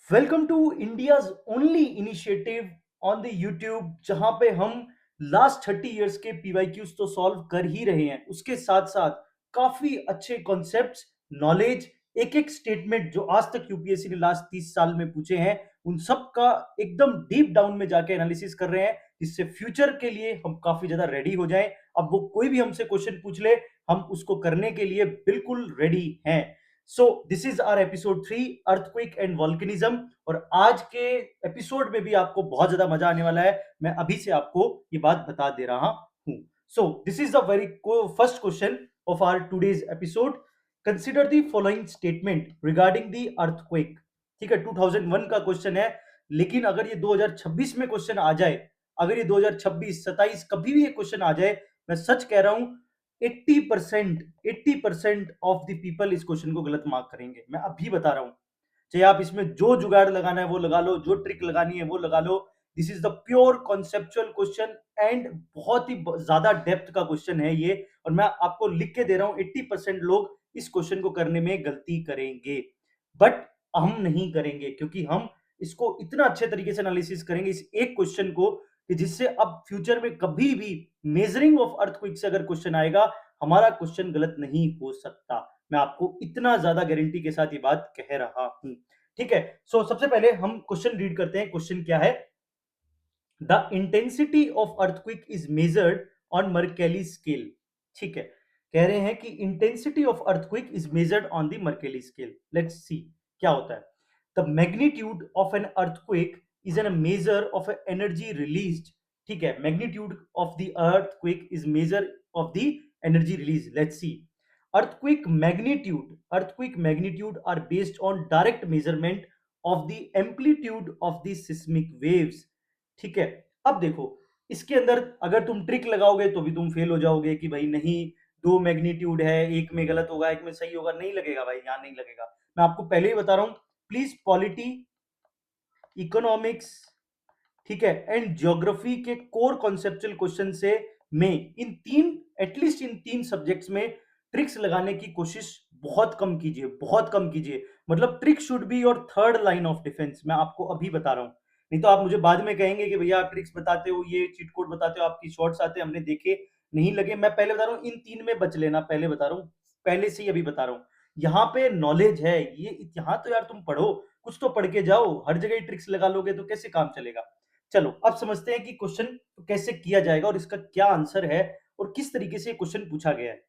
Welcome to India's only initiative on the YouTube, जहां पे हम लास्ट 30 इयर्स के पीवाईक्यूज तो सॉल्व कर ही रहे हैं, उसके साथ साथ काफी अच्छे कॉन्सेप्ट्स, नॉलेज, एक एक स्टेटमेंट जो आज तक यूपीएससी ने लास्ट 30 साल में पूछे हैं, उन सब का एकदम डीप डाउन में जाके एनालिसिस कर रहे हैं, जिससे फ्यूचर के लिए हम काफी ज्यादा रेडी हो जाएं। अब वो कोई भी हमसे क्वेश्चन पूछ ले, हम उसको करने के लिए बिल्कुल रेडी हैं। So this is our episode 3, earthquake and volcanism. और आज के एपिसोड में भी आपको बहुत ज्यादा मजा आने वाला है। मैं अभी से आपको ये बात बता दे रहा हूं। So this is the very first question of our today's episode. Consider the following statement regarding the earthquake. ठीक है, 2001 का क्वेश्चन है, लेकिन अगर ये 2026 में क्वेश्चन आ जाए, अगर ये 2026 27 कभी भी ये क्वेश्चन आ जाए, मैं सच कह रहा हूं 80% ऑफ द पीपल इस क्वेश्चन को गलत मार्क करेंगे। मैं अभी बता रहा हूं, चाहे आप इसमें जो जुगाड़ लगाना है वो लगा लो, जो ट्रिक लगानी है वो लगा लो। This is the pure conceptual question and बहुत ही ज्यादा डेप्थ का क्वेश्चन है ये। और मैं आपको लिख के दे रहा हूं 80% लोग इस क्वेश्चन को करने में गलती करेंगे, बट हम नहीं करेंगे, क्योंकि हम इसको इतना अच्छे तरीके से एनालिसिस करेंगे इस एक क्वेश्चन को, कि जिससे अब फ्यूचर में कभी भी मेजरिंग ऑफ अर्थक्वेक से अगर क्वेश्चन आएगा, हमारा क्वेश्चन गलत नहीं हो सकता। मैं आपको इतना ज्यादा गारंटी के साथ ये बात कह रहा हूं। ठीक है, सो सबसे पहले हम क्वेश्चन रीड करते हैं। क्वेश्चन क्या है? The intensity of earthquake is measured on Mercalli scale. ठीक है, कह रहे हैं कि intensity of earthquake is measured on the Mercalli scale. Let's see क्या होता है। The magnitude of an earthquake is an major of energy released. ठीक है, magnitude of the earthquake is measure of the energy release. Let's see, earthquake magnitude are based on direct measurement of the amplitude of the seismic waves। ठीक है, अब देखो, इसके अंदर अगर तुम ट्रिक लगाओगे तो भी तुम फेल हो जाओगे कि भाई नहीं, दो मैग्नीट्यूड है, एक में गलत होगा एक में सही होगा। नहीं लगेगा भाई, यहां नहीं लगेगा। मैं आपको पहले ही बता रहा हूं, प्लीज पॉलिटी, इकोनॉमिक्स, ठीक है, एंड ज्योग्राफी के कोर कॉन्सेप्चुअल क्वेश्चन से में इन तीन, एटलीस्ट इन तीन सब्जेक्ट्स में ट्रिक्स लगाने की कोशिश बहुत कम कीजिए, बहुत कम कीजिए। मतलब trick should be your third line of defence. मैं आपको अभी बता रहा हूं, नहीं तो आप मुझे बाद में कहेंगे कि भैया आप ट्रिक्स बताते हो, ये चीट कोड बताते हो, आपकी शॉर्ट्स आते हैं, हमने देखे नहीं लगे। मैं पहले बता रहा हूं, इन तीन में बच लेना, पहले बता रहा हूं, पहले से ही अभी बता रहा हूं। यहाँ पे नॉलेज है ये, यहाँ तो यार तुम पढ़ो, कुछ तो पढ़ के जाओ। हर जगह ही ट्रिक्स लगा लोगे तो कैसे काम चलेगा। चलो अब समझते हैं कि क्वेश्चन कैसे किया जाएगा और इसका क्या आंसर है और किस तरीके से क्वेश्चन पूछा गया है।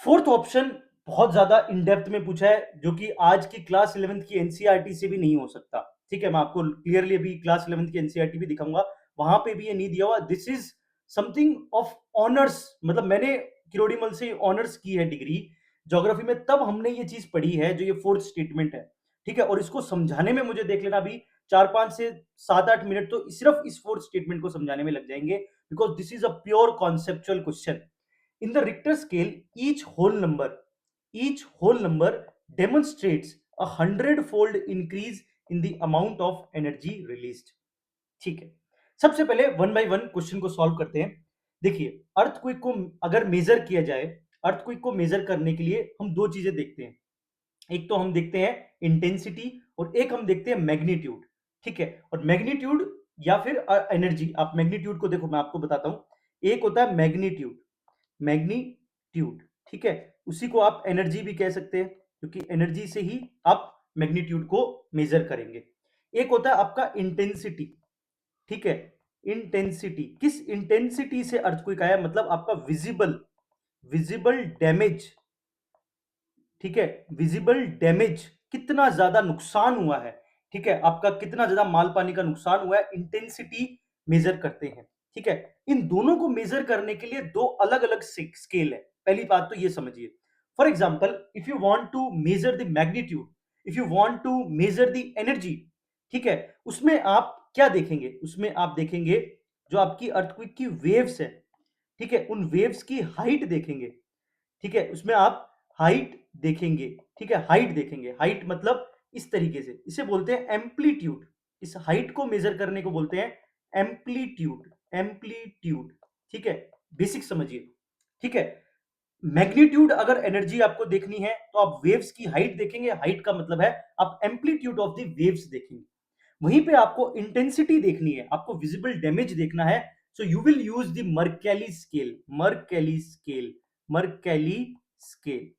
फोर्थ ऑप्शन बहुत ज्यादा इन डेप्थ में पूछा है, जो कि आज की क्लास 11th की एनसीईआरटी से भी नहीं हो सकता। ठीक है, मैं आपको क्लियरली अभी क्लास 11th की एनसीईआरटी भी दिखाऊंगा, वहां पे भी ये नहीं दिया हुआ। This is something of honours, मतलब मैंने किरोड़ीमल से ऑनर्स की है डिग्री ज्योग्राफी में, तब हमने ये चीज पढ़ी है जो ये फोर्थ स्टेटमेंट है। ठीक है, और इसको समझाने में मुझे देख लेना अभी 4 5 से 7 8 मिनट तो सिर्फ इस फोर्थ स्टेटमेंट को समझाने में लग जाएंगे, because this is a pure conceptual question. In the Richter scale, each whole number demonstrates a 100-fold increase in the amount of energy released। ठीक है, सबसे पहले वन बाय वन क्वेश्चन को सॉल्व करते हैं। देखिए, अर्थक्वेक को अगर मेजर किया जाए, अर्थक्वेक को मेजर करने के लिए हम दो चीजें देखते हैं। एक तो हम देखते हैं इंटेंसिटी और एक हम देखते हैं मैग्नीट्यूड। ठीक है, और मैग्नीट्यूड या फिर एनर्जी, आप मैग्नीट्यूड को देखो, मैं आपको बताता हूं। एक होता है मैग्नीट्यूड, मैग्नीट्यूड, ठीक है, उसी को आप एनर्जी भी कह सकते हैं, क्योंकि एनर्जी से ही आप मैग्नीट्यूड को मेजर करेंगे। एक होता है आपका इंटेंसिटी। ठीक है, इंटेंसिटी, किस इंटेंसिटी से अर्थक्वेक आया, मतलब आपका विजिबल विजिबल डैमेज। ठीक है, विजिबल डैमेज, कितना ज्यादा नुकसान हुआ है। ठीक है, आपका कितना ज्यादा माल पानी का नुकसान हुआ है, इंटेंसिटी मेजर करते हैं। ठीक है, इन दोनों को मेजर करने के लिए दो अलग अलग स्केल है। पहली बात तो ये समझिए, for example if you want to measure the magnitude, if you want to measure the energy, ठीक है, उसमें आप क्या देखेंगे, उसमें आप देखेंगे जो आपकी अर्थक्वेक की वेव्स है। ठीक है, उन वेव्स की हाइट देखेंगे। ठीक है, उसमें आप हाइट देखेंगे। ठीक है, हाइट देखेंगे, हाइट मतलब इस तरीके से, इसे बोलते हैं एम्पलीट्यूड। इस हाइट को मेजर करने को बोलते हैं एम्पलीट्यूड, एम्पलीट्यूड। ठीक है, बेसिक समझिए। ठीक है, मैग्नीट्यूड अगर एनर्जी आपको देखनी है तो आप वेव्स की हाइट देखेंगे, हाइट का मतलब है आप एम्पलीट्यूड ऑफ द वेव्स देखेंगे। वहीं पे आपको इंटेंसिटी देखनी है, आपको विजिबल डैमेज देखना है, so you will use the Mercalli scale. Mercalli scale, Mercalli scale,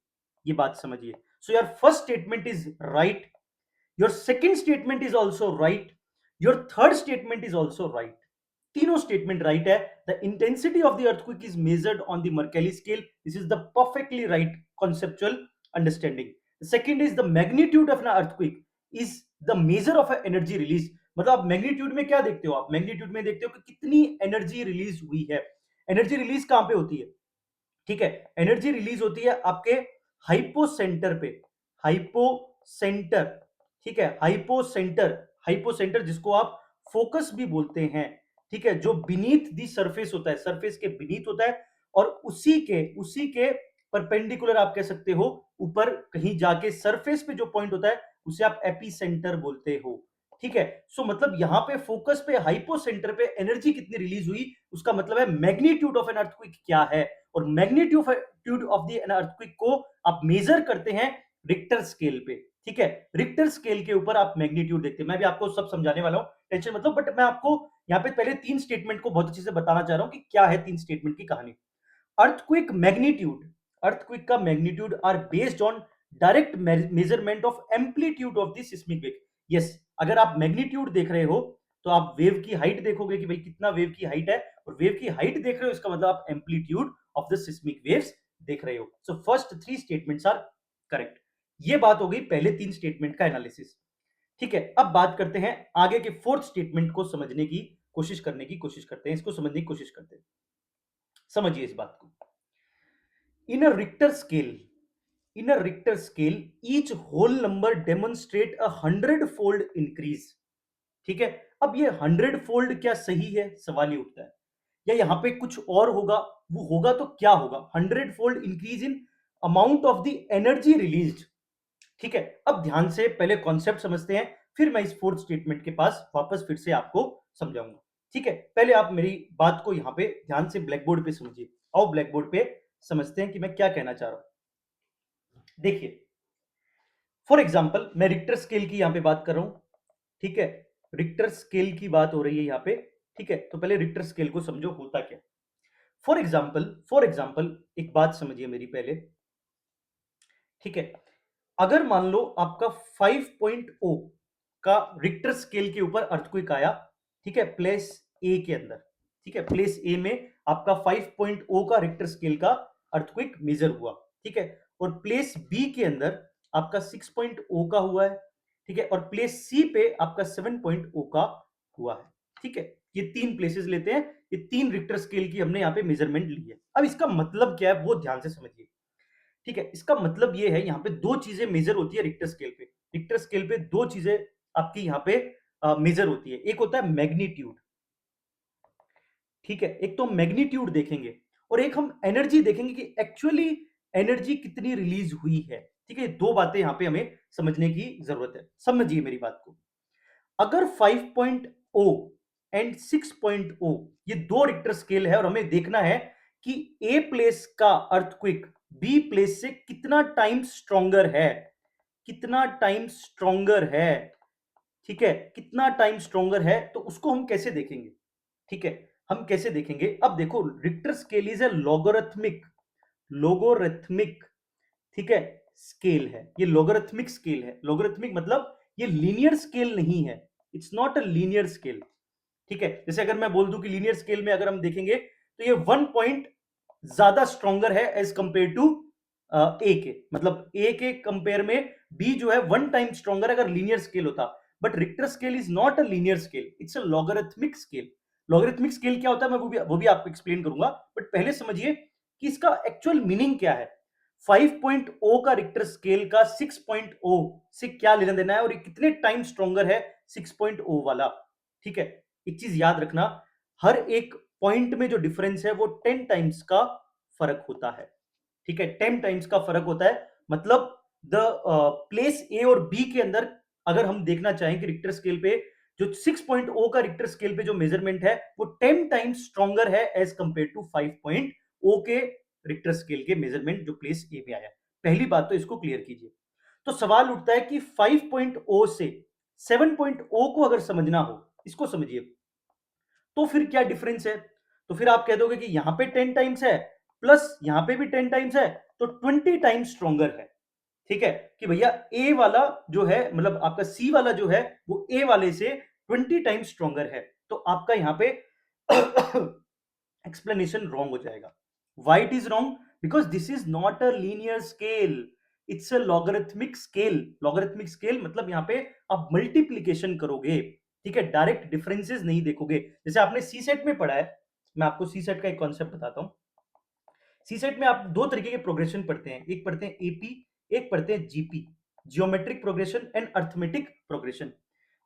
ये बात समझिए। So your first statement is right, your second statement is also right, your third statement is also right. तीनों statement right है। The intensity of the earthquake is measured on the Mercalli scale, this is the perfectly right conceptual understanding. The second is the magnitude of an earthquake is the measure of an energy release. मतलब आप magnitude में क्या देखते हो, आप magnitude में देखते हो कि कितनी एनर्जी रिलीज हुई है। एनर्जी रिलीज कहां पे होती है, ठीक है, एनर्जी रिलीज होती है आपके हाइपोसेंटर पे, हाइपोसेंटर, ठीक है, हाइपोसेंटर, हाइपोसेंटर जिसको आप फोकस भी बोलते हैं, ठीक है, जो बीनीथ दी सरफेस होता है, सरफेस के बीनीथ होता है, और उसी के परपेंडिकुलर आप कह सकते हो, ऊपर कहीं जाके सरफेस पे जो पॉइंट होता है उसे आप एपीसेंटर बोलते हो, ठीक है। सो मतलब यहां पे फोकस पे, हाइपोसेंटर पे एनर्जी कितनी रिलीज हुई, उसका मतलब है मैग्नीट्यूड ऑफ एन अर्थक्वेक क्या है। और magnitude of the an earthquake को आप मेजर करते हैं रिक्टर स्केल पे, ठीक है, रिक्टर स्केल के ऊपर आप मैग्नीट्यूड देखते हैं। मैं भी आपको सब समझाने वाला हूं, टेंशन मतलब, बट मैं आपको यहां पे पहले तीन स्टेटमेंट को बहुत अच्छे से बताना चाह रहा हूं कि क्या है तीन स्टेटमेंट की कहानी। अर्थक्वेक मैग्नीट्यूड, अर्थक्वेक का magnitude are based on direct measurement of amplitude of the seismic wave. Yes, अगर आप मैग्नीट्यूड देख रहे हो तो आप वेव की हाइट देखोगे कि भाई कितना वेव की हाइट है, और वेव की हाइट देख रहे हो इसका मतलब आप amplitude of the seismic waves देख रहे हो। So first three statements are correct. ये बात हो गई पहले तीन स्टेटमेंट का एनालिसिस, ठीक है। अब बात करते हैं आगे के फोर्थ स्टेटमेंट को समझने की कोशिश करने की कोशिश करते हैं, इसको समझने की कोशिश करते हैं। समझिए इस बात को। In a Richter scale, in a Richter scale, each whole number demonstrate a 100-fold increase, ठीक है। अब ये 100-fold क्या सही है, सवाल ये उठता है, या यहां पे कुछ और होगा, वो होगा तो क्या होगा, 100-fold increase in amount of the energy released, ठीक है। अब ध्यान से पहले कॉन्सेप्ट समझते हैं, फिर मैं इस फोर्थ स्टेटमेंट के पास वापस फिर से आपको समझाऊंगा, ठीक है। पहले आप मेरी बात को यहां पे ध्यान से ब्लैक बोर्ड पे समझिए। आओ ब्लैक बोर्ड पे समझते हैं कि मैं क्या कहना चाह रहा हूं। देखिए, फॉर एग्जाम्पल मैं रिक्टर स्केल की यहां पे बात कर रहा हूं, ठीक है, रिक्टर स्केल की बात हो रही है यहां पे, ठीक है। तो पहले रिक्टर स्केल को समझो होता क्या। फॉर एग्जाम्पल एक बात समझिए मेरी पहले, ठीक है। अगर मान लो आपका 5.0 का रिक्टर स्केल के ऊपर अर्थक्वेक आया, ठीक है, प्लेस ए के अंदर, ठीक है, प्लेस ए में आपका 5.0 का रिक्टर स्केल का अर्थक्वेक मेजर हुआ, ठीक है, और प्लेस बी के अंदर आपका 6.0 का हुआ है, ठीक है, और प्लेस सी पे आपका 7.0 का हुआ है, ठीक है। ये तीन प्लेसेस लेते हैं, ये तीन रिक्टर स्केल की हमने यहां पे मेजरमेंट ली है। अब इसका मतलब क्या है वो ध्यान से समझिए, ठीक है। इसका मतलब ये है, यहां पे दो चीजें मेजर होती है रिक्टर स्केल पे, रिक्टर स्केल पे दो चीजें आपकी यहां पे मेजर होती है। एक होता है मैग्नीट्यूड, ठीक है, एक तो मैग्नीट्यूड देखेंगे, और एक हम एनर्जी देखेंगे कि एक्चुअली एनर्जी कितनी रिलीज हुई है, ठीक है। दो बातें यहां पे हमें समझने की जरूरत है, समझिए मेरी बात को। अगर 5.0 एंड 6.0 ये दो रिक्टर स्केल है, और हमें देखना है कि ए प्लेस का अर्थक्वेक बी प्लेस से कितना टाइम स्ट्रॉन्गर है, कितना टाइम स्ट्रॉन्गर है, ठीक है, कितना टाइम स्ट्रॉन्गर है, तो उसको हम कैसे देखेंगे, ठीक है, हम कैसे देखेंगे। अब देखो, Richter scale is a logarithmic, logarithmic, ठीक है, स्केल है, ये लोगरिथमिक स्केल है। लोगरिथमिक मतलब ये लीनियर स्केल नहीं है, it's not a linear scale, ठीक है। जैसे अगर मैं बोल दूं कि लीनियर स्केल में अगर हम देखेंगे तो ये 1 पॉइंट ज्यादा स्ट्रॉन्गर है एज कंपेयर टू ए के, मतलब ए के कंपेयर में बी जो है 1 टाइम स्ट्रॉन्गर अगर लीनियर स्केल होता। But Richter scale is not a linear scale, it's a logarithmic scale. Logarithmic scale क्या होता है मैं वो भी आपको एक्सप्लेन करूंगा, बट पहले समझिए कि इसका एक्चुअल मीनिंग क्या है। 5.0 का रिक्टर स्केल का 6.0 से क्या लेना देना है, और ये कितने टाइम स्ट्रॉन्गर है 6.0 वाला, ठीक है। एक चीज याद रखना, हर एक पॉइंट में जो डिफरेंस है वो 10 टाइम्स का फर्क होता है, ठीक है, 10 टाइम्स का फर्क होता है। मतलब द प्लेस ए और बी के अंदर अगर हम देखना चाहें कि रिक्टर स्केल पे जो 6.0 का रिक्टर स्केल पे जो मेजरमेंट है वो 10 टाइम्स स्ट्रॉन्गर है एज कंपेयर टू 5.0 के रिक्टर स्केल के मेजरमेंट जो प्लेस ए में आया। पहली बात तो इसको क्लियर कीजिए। तो सवाल उठता है कि 5.0 से 7.0 को अगर समझना हो, इसको समझिए, तो फिर क्या डिफरेंस है? तो फिर आप कह दोगे कि यहां पे 10 टाइम्स है प्लस यहां पे भी 10 टाइम्स है, तो 20 टाइम्स स्ट्रॉन्गर है। ठीक है कि भैया ए वाला जो है, मतलब आपका सी वाला जो है, वो ए वाले से 20 टाइम्स स्ट्रॉन्गर है। तो आपका यहां पे explanation wrong हो जाएगा। Why it is wrong? Because this is not a linear scale, it's a logarithmic scale। logarithmic scale मतलब यहाँ पे आप मल्टीप्लीकेशन करोगे, ठीक है, डायरेक्ट डिफरेंसेस नहीं देखोगे। जैसे आपने सी सेट में पढ़ा है, मैं आपको सी सेट का एक कॉन्सेप्ट बताता हूं। सी सेट में आप दो तरीके के प्रोग्रेशन पढ़ते हैं, एक पढ़ते हैं एपी, एक पढ़ते हैं GP, geometric progression and arithmetic progression.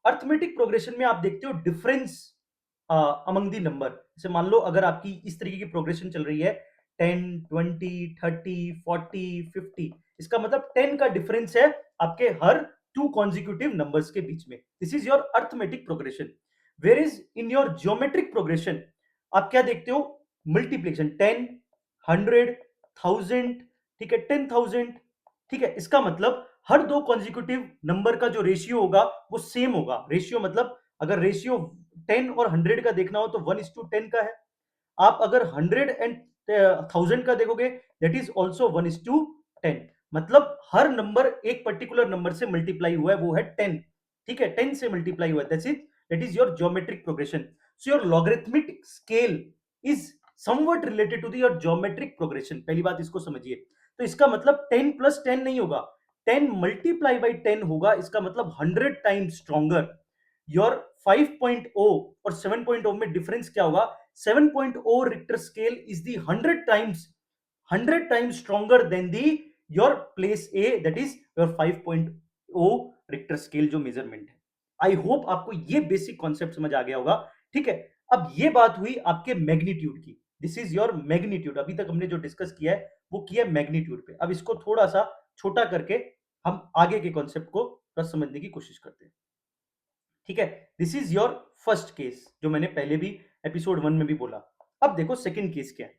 Arithmetic progression में आप देखते हो डिफरेंस अमंग दी नंबर। जैसे मान लो अगर आपकी इस तरीके की प्रोग्रेशन चल रही है 10, 20, 30, 40, 50, इसका मतलब 10 का डिफरेंस है आपके हर टू कॉन्जिक्यूटिव नंबर्स के बीच में। This is your arithmetic progression. Where is in your geometric progression आप क्या देखते हो? मल्टीप्लिकेशन 10, 100, 1000, ठीक है, 10,000, ठीक है। इसका मतलब हर दो कॉन्जिक्यूटिव नंबर का जो रेशियो होगा वो सेम होगा। रेशियो मतलब अगर रेशियो 10 और 100 का देखना हो तो 1:10 का है। आप अगर 100 एंड 1000 का देखोगे दैट इज ऑल्सो 1:10। मतलब हर नंबर एक पर्टिकुलर नंबर से मल्टीप्लाई हुआ है, वो है 10। ठीक है, 10 से मल्टीप्लाई हुआ है, that is your geometric progression. So your logarithmic scale is somewhat related to your geometric progression. पहली बात इसको समझिए। तो इसका मतलब 10 प्लस 10 नहीं होगा, 10 मल्टीप्लाई बाई 10 होगा। इसका मतलब 100 टाइम्स स्ट्रॉन्गर। योर 5.0 और 7.0 में डिफरेंस क्या होगा? 7.0 Richter scale is the 100 times stronger than the your place A, that is your 5.0 Richter scale जो मेजरमेंट है। आई होप आपको ये बेसिक कॉन्सेप्ट समझ आ गया होगा। ठीक है, अब ये बात हुई आपके मैग्नीट्यूड की। This is your magnitude. अभी तक हमने जो डिस्कस किया है वो किया मैग्नीट्यूड पे। अब इसको थोड़ा सा छोटा करके हम आगे के कॉन्सेप्ट को थोड़ा समझने की कोशिश करते हैं। ठीक है, this is your first case जो मैंने पहले भी एपिसोड 1 में भी बोला। अब देखो सेकंड केस क्या है।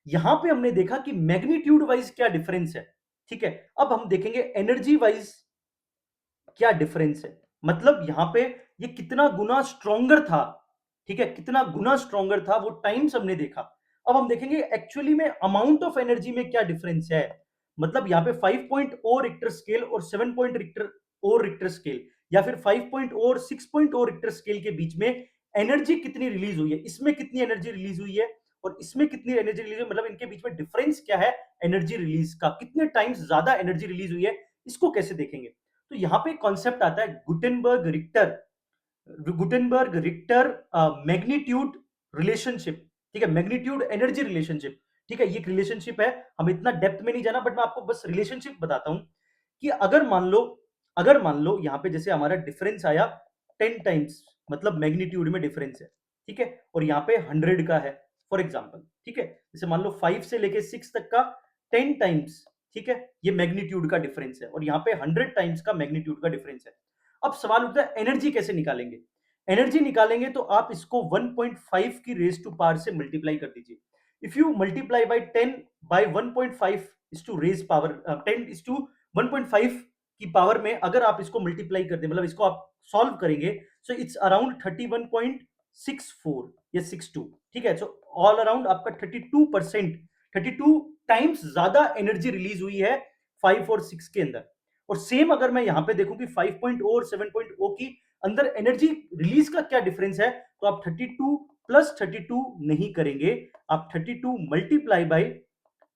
यहां पे हमने देखा कि मैग्नीट्यूड वाइज क्या डिफरेंस है। ठीक है, अब हम देखेंगे एनर्जी वाइज क्या डिफरेंस है। मतलब यहां पे ये कितना गुना स्ट्रॉन्गर था, ठीक है, कितना गुना स्ट्रॉन्गर था वो टाइम्स हमने देखा। अब हम देखेंगे एक्चुअली में अमाउंट ऑफ एनर्जी में क्या डिफरेंस है। मतलब यहां पे 5.0 रिक्टर स्केल और 7 पॉइंट रिक्टर और रिक्टर स्केल, या फिर 5.0 और 6.0 रिक्टर स्केल के बीच में एनर्जी कितनी रिलीज हुई है, इसमें कितनी एनर्जी रिलीज हुई है और इसमें कितनी एनर्जी रिलीज हुई, मतलब इनके बीच में डिफरेंस क्या है एनर्जी रिलीज का, कितने टाइम्स ज्यादा एनर्जी रिलीज हुई है, इसको कैसे देखेंगे। तो यहां पे कॉन्सेप्ट आता है गुटेनबर्ग रिक्टर मैग्नीट्यूड रिलेशनशिप। ठीक है, मैग्नीट्यूड एनर्जी रिलेशनशिप। ठीक है, ये एक रिलेशनशिप है, हम इतना डेप्थ में नहीं जाना, बट मैं आपको बस रिलेशनशिप बताता हूं कि अगर मान लो यहां पे जैसे हमारा डिफरेंस आया 10 टाइम्स, मतलब मैग्नीट्यूड में डिफरेंस है, ठीक है, और यहां पे 100 का है फॉर एग्जांपल। ठीक है, जैसे मान लो 5 से लेके 6 तक का 10 टाइम्स, ठीक है, ये मैग्नीट्यूड का डिफरेंस है, और यहां पे 100 टाइम्स का मैग्नीट्यूड का डिफरेंस है। अब सवाल उठता है एनर्जी कैसे निकालेंगे। एनर्जी निकालेंगे तो आप इसको 1.5 की रेज टू पावर से मल्टीप्लाई कर दीजिए। If you multiply by 10 by 1.5 is to raise power 10 is to 1.5 की पावर में अगर आप इसको मल्टीप्लाई कर दें, मतलब इसको आप सॉल्व करेंगे, सो इट्स अराउंड 31.64 या 62। ठीक है, सो ऑल अराउंड आपका 32%, 32 टाइम्स ज्यादा एनर्जी रिलीज हुई है 5 और 6 के अंदर। और सेम अगर मैं यहां पे देखूं कि 5.0 और 7.0 की अंदर एनर्जी रिलीज का क्या डिफरेंस है, तो आप 32 प्लस 32 नहीं करेंगे, आप 32 मल्टीप्लाई बाय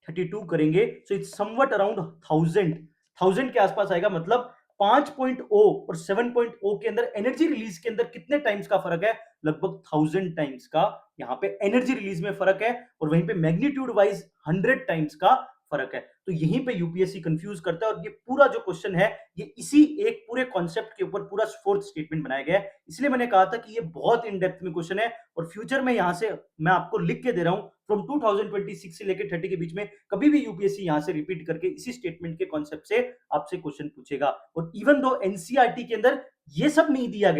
32 करेंगे, सो इट्स समवट अराउंड 1000 के आसपास आएगा। मतलब 5.0 और 7.0 के अंदर एनर्जी रिलीज के अंदर कितने टाइम्स का फर्क है? लगभग 1000 टाइम्स का यहाँ पे एनर्जी रिलीज में फर्क है, और वहीं पे मैग्नीट्यूड वाइज 100 टाइम्स का फर्क है। तो यहीं पे यूपीएससी कंफ्यूज करता है, और ये पूरा जो क्वेश्चन है ये इसी एक पूरे कॉन्सेप्ट के ऊपर पूरा फोर्थ स्टेटमेंट बनाया गया है। इसलिए मैंने कहा था कि ये बहुत इन डेप्थ में क्वेश्चन है, और फ्यूचर में यहां से मैं आपको लिख के दे रहा हूं फ्रॉम 2026 से लेकर 30 के बीच में कभी भी यूपीएससी यहां से रिपीट करके इसी स्टेटमेंट के कॉन्सेप्ट से आपसे क्वेश्चन पूछेगा। और इवन दो एनसीईआरटी के अंदर ये सब नहीं दिया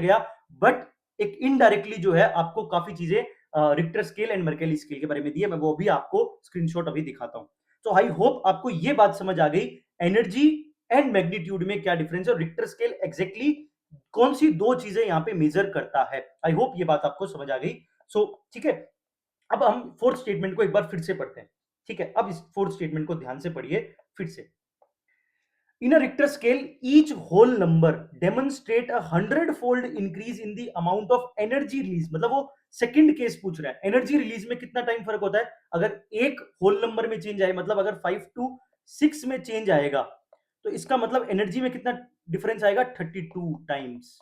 गया, बट एक इनडायरेक्टली जो है आपको काफी चीजें Richter scale and Mercalli scale के बारे में दी है, मैं वो भी आपको स्क्रीनशॉट अभी दिखाता हूं। तो आई होप आपको ये बात समझ आ गई एनर्जी एंड मैग्नीट्यूड में क्या डिफरेंस है और रिक्टर स्केल एग्जैक्टली कौन सी दो चीजें यहाँ पे मेजर करता है। आई होप ये बात आपको समझ आ गई। सो ठीक है, अब हम फोर्थ स्टेटमेंट को एक बार फिर से पढ़ते हैं। ठीक है, अब इस फोर्थ स्टेटमेंट को ध्यान से पढ़िए फिर से। In a Richter scale, each whole number demonstrate a 100-fold increase in the amount of energy release। मतलब वो सेकंड केस पूछ रहा है, एनर्जी रिलीज में कितना टाइम फर्क होता है। अगर एक होल नंबर में चेंज आए, मतलब अगर 5 to 6 में चेंज आएगा तो इसका मतलब एनर्जी में कितना डिफरेंस आएगा, 32 टाइम्स।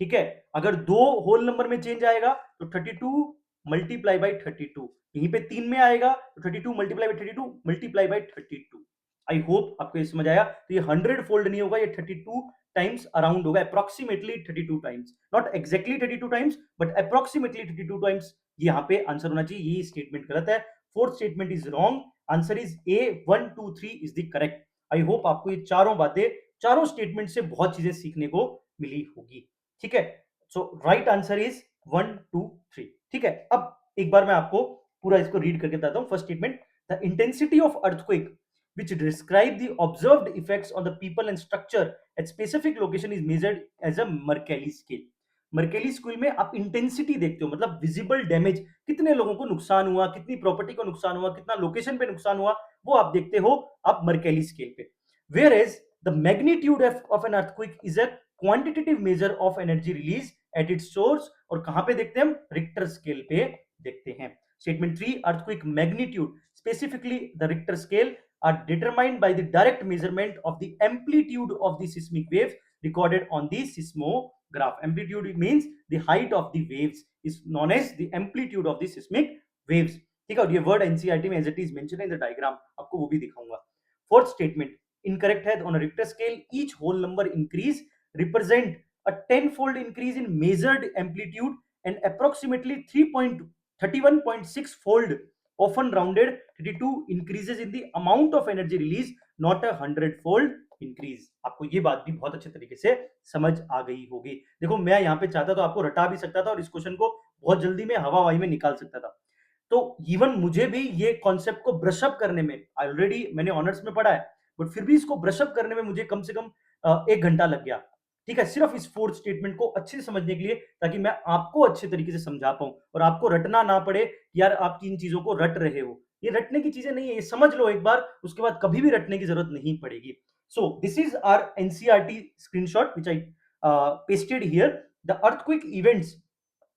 ठीक है, अगर दो होल नंबर में चेंज आएगा तो 32 मल्टीप्लाई बाई 32, यहीं पे 3 में आएगा तो 32 multiply by 32 multiply by 32। I hope आपको ये समझ आया। तो ये 100 फोल्ड नहीं होगा, ये 32 टाइम्स अराउंड होगा, approximately 32 times, not exactly 32 times but approximately 32 times. यहाँ पे आंसर होना चाहिए, ये स्टेटमेंट गलत है, fourth statement is wrong, answer is a 1 2 3 is the correct. I hope आपको ये चारों बातें, चारों स्टेटमेंट से बहुत चीजें सीखने को मिली होगी। ठीक है, सो राइट आंसर इज 1 2 3। ठीक है, अब एक बार मैं आपको पूरा इसको रीड करके बताता हूं। First statement, the intensity of earthquake which describe the observed effects on the people and structure at specific location is measured as a Mercalli scale। Mercalli scale में आप इंटेंसिटी देखते हो, मतलब विजिबल डैमेज, कितने लोगों को नुकसान हुआ, कितनी प्रॉपर्टी को नुकसान हुआ, कितना लोकेशन पे नुकसान हुआ, वो आप देखते हो आप मर्केली स्केल पे। Whereas the magnitude of an earthquake is a quantitative measure of energy release at its source, और कहां पे देखते हैं हम, रिक्टर स्केल पे देखते हैं। Statement 3, earthquake magnitude specifically the Richter scale are determined by the direct measurement of the amplitude of the seismic waves recorded on the seismograph। Amplitude means the height of the waves is known as the amplitude of the seismic waves। ठीक है, और ये word NCERT में as it is mention in the diagram, आपको वो भी दिखाऊंगा। Fourth statement incorrect है, on a Richter scale each whole number increase represent a 10-fold increase in measured amplitude and approximately 3.31.6-fold often rounded 32 increases in the amount of energy release, not a 100-fold increase। आपको ये बात भी बहुत अच्छे तरीके से समझ आ गई होगी। देखो मैं यहाँ पे चाहता तो आपको रटा भी सकता था और इस क्वेश्चन को बहुत जल्दी में हवावाई में निकाल सकता था। तो इवन मुझे भी ये कॉन्सेप्ट को ब्रशअप करने में, ऑलरेडी मैंने ऑनर्स में पढ़ा है, बट फिर भी इसको ब्रशअप करने में मुझे कम से कम 1 घंटा लग गया। ठीक है, सिर्फ इस फोर्थ स्टेटमेंट को अच्छे से समझने के लिए, ताकि मैं आपको अच्छे तरीके से समझा पाऊं और आपको रटना ना पड़े, यार आप तीन चीजों को रट रहे हो। ये रटने की चीजें नहीं है, ये समझ लो एक बार, उसके बाद कभी भी रटने की जरूरत नहीं पड़ेगी। So this is our NCERT screenshot which I pasted here. The earthquake events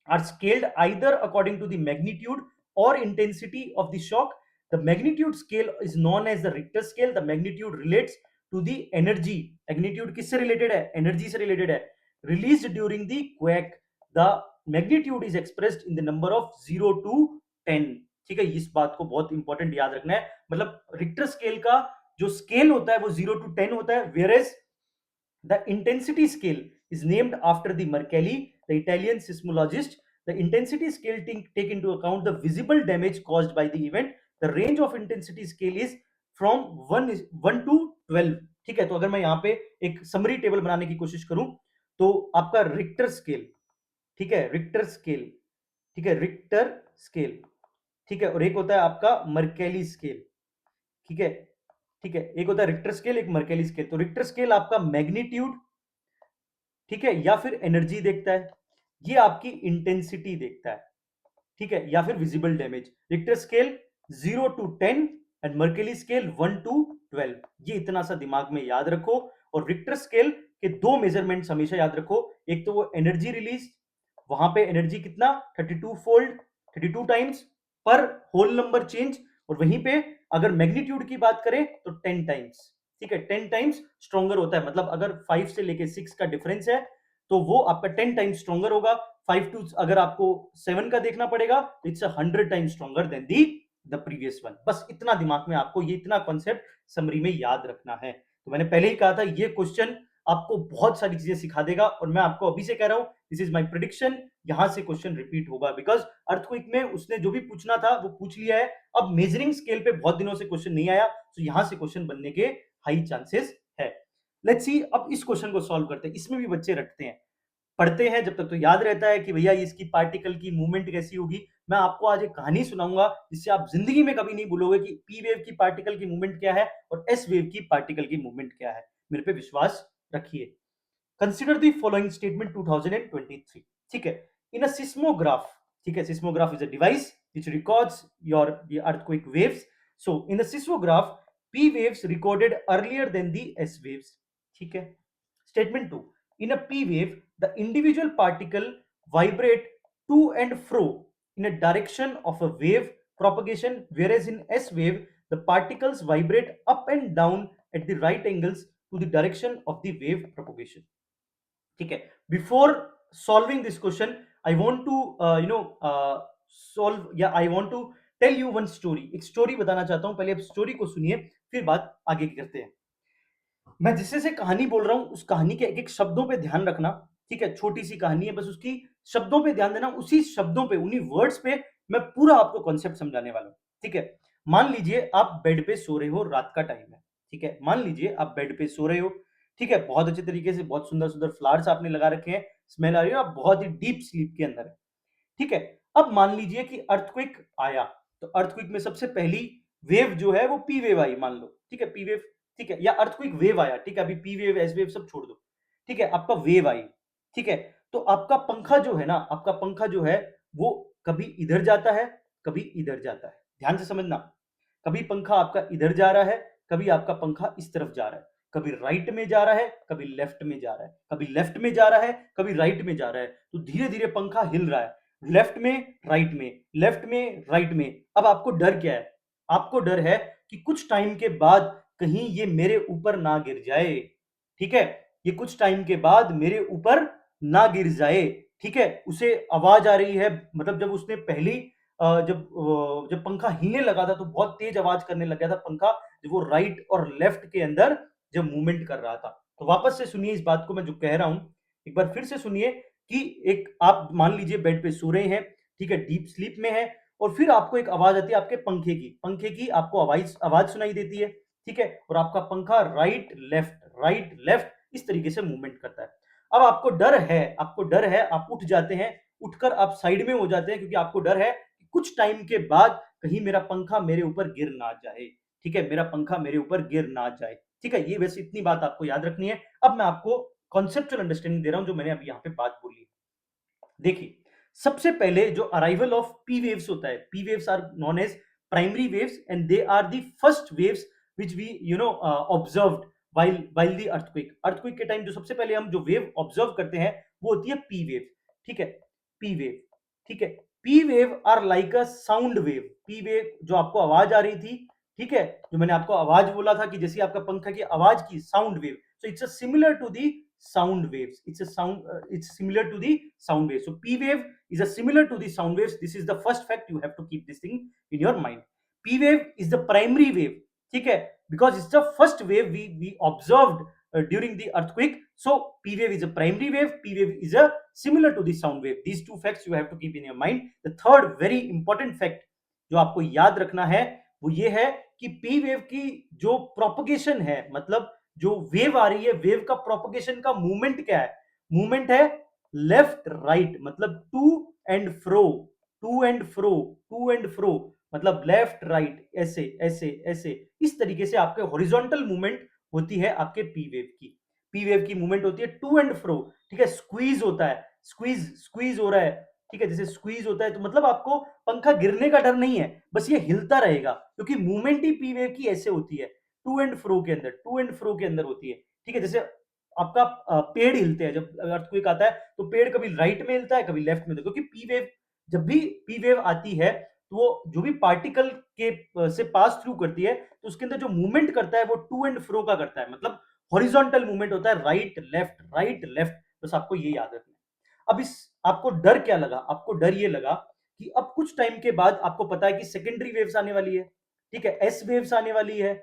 are scaled either according to the magnitude or intensity of the shock। The magnitude scale is known as the Richter scale। The magnitude relates to the energy। magnitude किससे related है, energy से related है, released during the quake। The magnitude is expressed in the number of 0 to 10। ठीक है, इस बात को बहुत इंपॉर्टेंट याद रखना है, मतलब रिक्टर स्केल का जो स्केल होता है वो 0 to 10 होता है, whereas the intensity scale is named after the Mercalli, the Italian seismologist। The intensity scale take into account the visible damage caused by the event। The range of intensity scale is from 1 to 12। ठीक है, तो अगर मैं यहाँ पे एक summary table बनाने की कोशिश करूं तो आपका रिक्टर स्केल, ठीक है, रिक्टर स्केल, ठीक है, रिक्टर स्केल, ठीक है, और एक होता है आपका मर्केली स्केल। ठीक है, ठीक है, एक होता है रिक्टर स्केल, एक मर्केली स्केल। तो रिक्टर स्केल आपका मैग्नीट्यूड, ठीक है, या फिर एनर्जी देखता है, ये आपकी इंटेंसिटी देखता है, ठीक है, या फिर visible damage. Richter scale 0 to 10 and Mercalli scale 1 to 12। ये इतना सा दिमाग में याद रखो। और रिक्टर स्केल के दो मेजरमेंट्स हमेशा याद रखो, एक तो वो एनर्जी रिलीज, वहां पे एनर्जी कितना, 32 फोल्ड, 32 टाइम्स पर होल नंबर चेंज, और वहीं पे अगर मैग्नीट्यूड की बात करें तो 10 टाइम्स। ठीक है, 10 टाइम्स स्ट्रॉन्गर होता है, मतलब अगर 5 से लेके 6 का डिफरेंस है तो वो आपका 10 टाइम्स स्ट्रॉन्गर होगा। 5 टू अगर आपको 7 का देखना पड़ेगा तो it's 100 times stronger than the previous one. बस इतना दिमाग में आपको ये इतना कॉन्सेप्ट समरी में याद रखना है। तो मैंने पहले ही कहा था ये क्वेश्चन आपको बहुत सारी चीजें सिखा देगा, और मैं आपको अभी से कह रहा हूं दिस इज माय प्रेडिक्शन, यहां से क्वेश्चन रिपीट होगा, बिकॉज अर्थक्वेक में उसने जो भी पूछना था वो पूछ लिया है। अब मेजरिंग स्केल पे बहुत दिनों से क्वेश्चन नहीं आया, तो यहां से क्वेश्चन बनने के हाई चांसेस है। लेट्स सी, अब इस क्वेश्चन को सॉल्व करते हैं। इसमें भी बच्चे रटते हैं, पढ़ते हैं जब तक तो याद रहता है कि भैया इसकी पार्टिकल की मूवमेंट कैसी होगी, मैं आपको आज एक कहानी सुनाऊंगा जिससे आप जिंदगी में कभी नहीं भूलोगे कि पी वेव की पार्टिकल की मूवमेंट क्या है और एस वेव की पार्टिकल की मूवमेंट क्या है। मेरे पे विश्वास रखिए। Consider the following statement 2023। ठीक है, इन अ सिस्मोग्राफ, ठीक है, seismograph is a device which records the earthquake waves. So in the seismograph, P waves recorded earlier than the S waves. ठीक है। Statement 2. In a P wave, the individual particle vibrate to and fro in a direction of a wave propagation, whereas in S wave, the particles vibrate up and down at the right angles to the direction of the wave propagation. ठीक है। Before solving this question I want to solve या I want to tell you one story. एक story बताना चाहता हूं, पहले आप story को सुनिए फिर बात आगे की करते हैं। मैं जिससे से कहानी बोल रहा हूं उस कहानी के एक एक शब्दों पे ध्यान रखना। ठीक है, छोटी सी कहानी है, बस उसकी शब्दों पे ध्यान देना, उसी शब्दों पे, उन्हीं वर्ड्स पे मैं पूरा आपको कॉन्सेप्ट समझाने वाला हूं। ठीक है, मान लीजिए आप बेड पे सो रहे हो, रात का टाइम है। ठीक है, मान लीजिए आप बेड पे सो रहे हो। ठीक है, बहुत अच्छे तरीके से बहुत सुंदर सुंदर फ्लावर्स आपने लगा रखे हैं, स्मेल आ रही है, आप बहुत ही डीप स्लीप के अंदर है। ठीक है, अब मान लीजिए कि अर्थक्वेक आया, तो अर्थक्वेक में सबसे पहली वेव जो है वो पी वेव आई, मान लो। ठीक है, पी वेव, ठीक है, या अर्थक्वेक वेव आया। ठीक है, अभी पी वेव एस वेव सब छोड़ दो। ठीक है, आपका वेव आई। ठीक है, तो आपका पंखा जो है ना, आपका पंखा जो है वो कभी इधर जाता है, कभी इधर जाता है। ध्यान से समझना, कभी पंखा आपका इधर जा रहा है, कभी आपका पंखा इस तरफ जा रहा है, कभी राइट में जा रहा है, कभी लेफ्ट में जा रहा है, कभी लेफ्ट में जा रहा है, कभी राइट में जा रहा है। तो धीरे धीरे पंखा हिल रहा है, लेफ्ट में राइट में, लेफ्ट में राइट में। अब आपको डर क्या है? आपको डर है कि कुछ टाइम के बाद कहीं ये मेरे ऊपर ना गिर जाए। ठीक है, ये कुछ टाइम के बाद मेरे ऊपर ना गिर जाए। ठीक है, उसे आवाज आ रही है, मतलब जब उसने पहली जब पंखा हिलने लगा था तो बहुत तेज आवाज करने लग गया था पंखा, जब वो राइट और लेफ्ट के अंदर जब मूवमेंट कर रहा था। तो वापस से सुनिए इस बात को मैं जो कह रहा हूं, एक बार फिर से सुनिए कि एक आप मान लीजिए बेड पे सो रहे हैं। ठीक है, डीप स्लीप में है, और फिर आपको एक आवाज आती है आपके पंखे की आपको आवाज आवाज सुनाई देती है। ठीक है, और आपका पंखा राइट लेफ्ट इस तरीके से मूवमेंट करता है। अब आपको डर है, आपको डर है, आप उठ जाते हैं, उठकर आप साइड में हो जाते हैं, क्योंकि आपको डर है कि कुछ टाइम के बाद कहीं मेरा पंखा मेरे ऊपर गिर ना जाए। ठीक है, मेरा पंखा मेरे ऊपर गिर ना जाए। ठीक है, ये वैसे इतनी बात आपको याद रखनी है। अब मैं आपको कॉन्सेप्चुअल अंडरस्टैंडिंग दे रहा हूं, जो मैंने अभी यहाँ पे बात बोली। देखिए, सबसे पहले जो अराइवल ऑफ पी वेव्स होता है, P waves are known as primary waves and they are the first waves which we observed while the earthquake. Earthquake के टाइम जो सबसे पहले हम जो वेव ऑब्जर्व करते हैं वो होती है पी वेव। ठीक है, पी वेव। ठीक है, P wave are like a sound wave. P wave जो आपको आवाज आ रही थी, ठीक है, जो मैंने आपको आवाज बोला था कि जैसे आपका पंखा की आवाज की sound wave, so it's similar to the sound waves. It's similar to the sound waves. So P wave is a similar to the sound waves. This is the first fact. You have to keep this thing in your mind. P wave is the primary wave. ठीक है, because it's the first wave we observed during the earthquake. So P wave is a primary wave. P wave is a similar to the sound wave. These two facts you have to keep in your mind. The third very important fact जो आपको याद रखना है वो ये है कि P wave की जो प्रोपगेशन है, मतलब जो वेव आ रही है, वेव का प्रोपगेशन का मूवमेंट क्या है? मूवमेंट है लेफ्ट राइट, मतलब to and fro, to and fro, to and fro, मतलब लेफ्ट राइट, ऐसे ऐसे ऐसे, इस तरीके से आपके हॉरिजॉन्टल मूवमेंट होती है आपके पी वेव की। पी वेव की मूवमेंट होती है टू एंड फ्रो। ठीक है, स्क्वीज होता है, स्क्वीज स्क्वीज हो रहा है। ठीक है, जैसे स्क्वीज होता है तो मतलब आपको पंखा गिरने का डर नहीं है, बस ये हिलता रहेगा, क्योंकि मूवमेंट ही पी वेव की ऐसे होती है, टू एंड फ्रो के अंदर, टू एंड फ्रो के अंदर होती है। ठीक है, जैसे आपका पेड़ हिलते हैं, जब अर्थक्वेक आता है तो पेड़ कभी राइट में हिलता है, कभी लेफ्ट में, क्योंकि पी वेव, जब भी पी वेव आती है तो वो जो भी पार्टिकल के से पास थ्रू करती है तो उसके अंदर जो मूवमेंट करता है वो टू एंड फ्रो का करता है, मतलब हॉरिजॉन्टल मूवमेंट होता है, राइट लेफ्ट। बस आपको ये याद रखना है। अब इस आपको डर क्या लगा? आपको डर ये लगा कि अब कुछ टाइम के बाद आपको पता है कि सेकेंडरी वेव्स आने वाली है। ठीक है, एस वेव्स आने वाली है।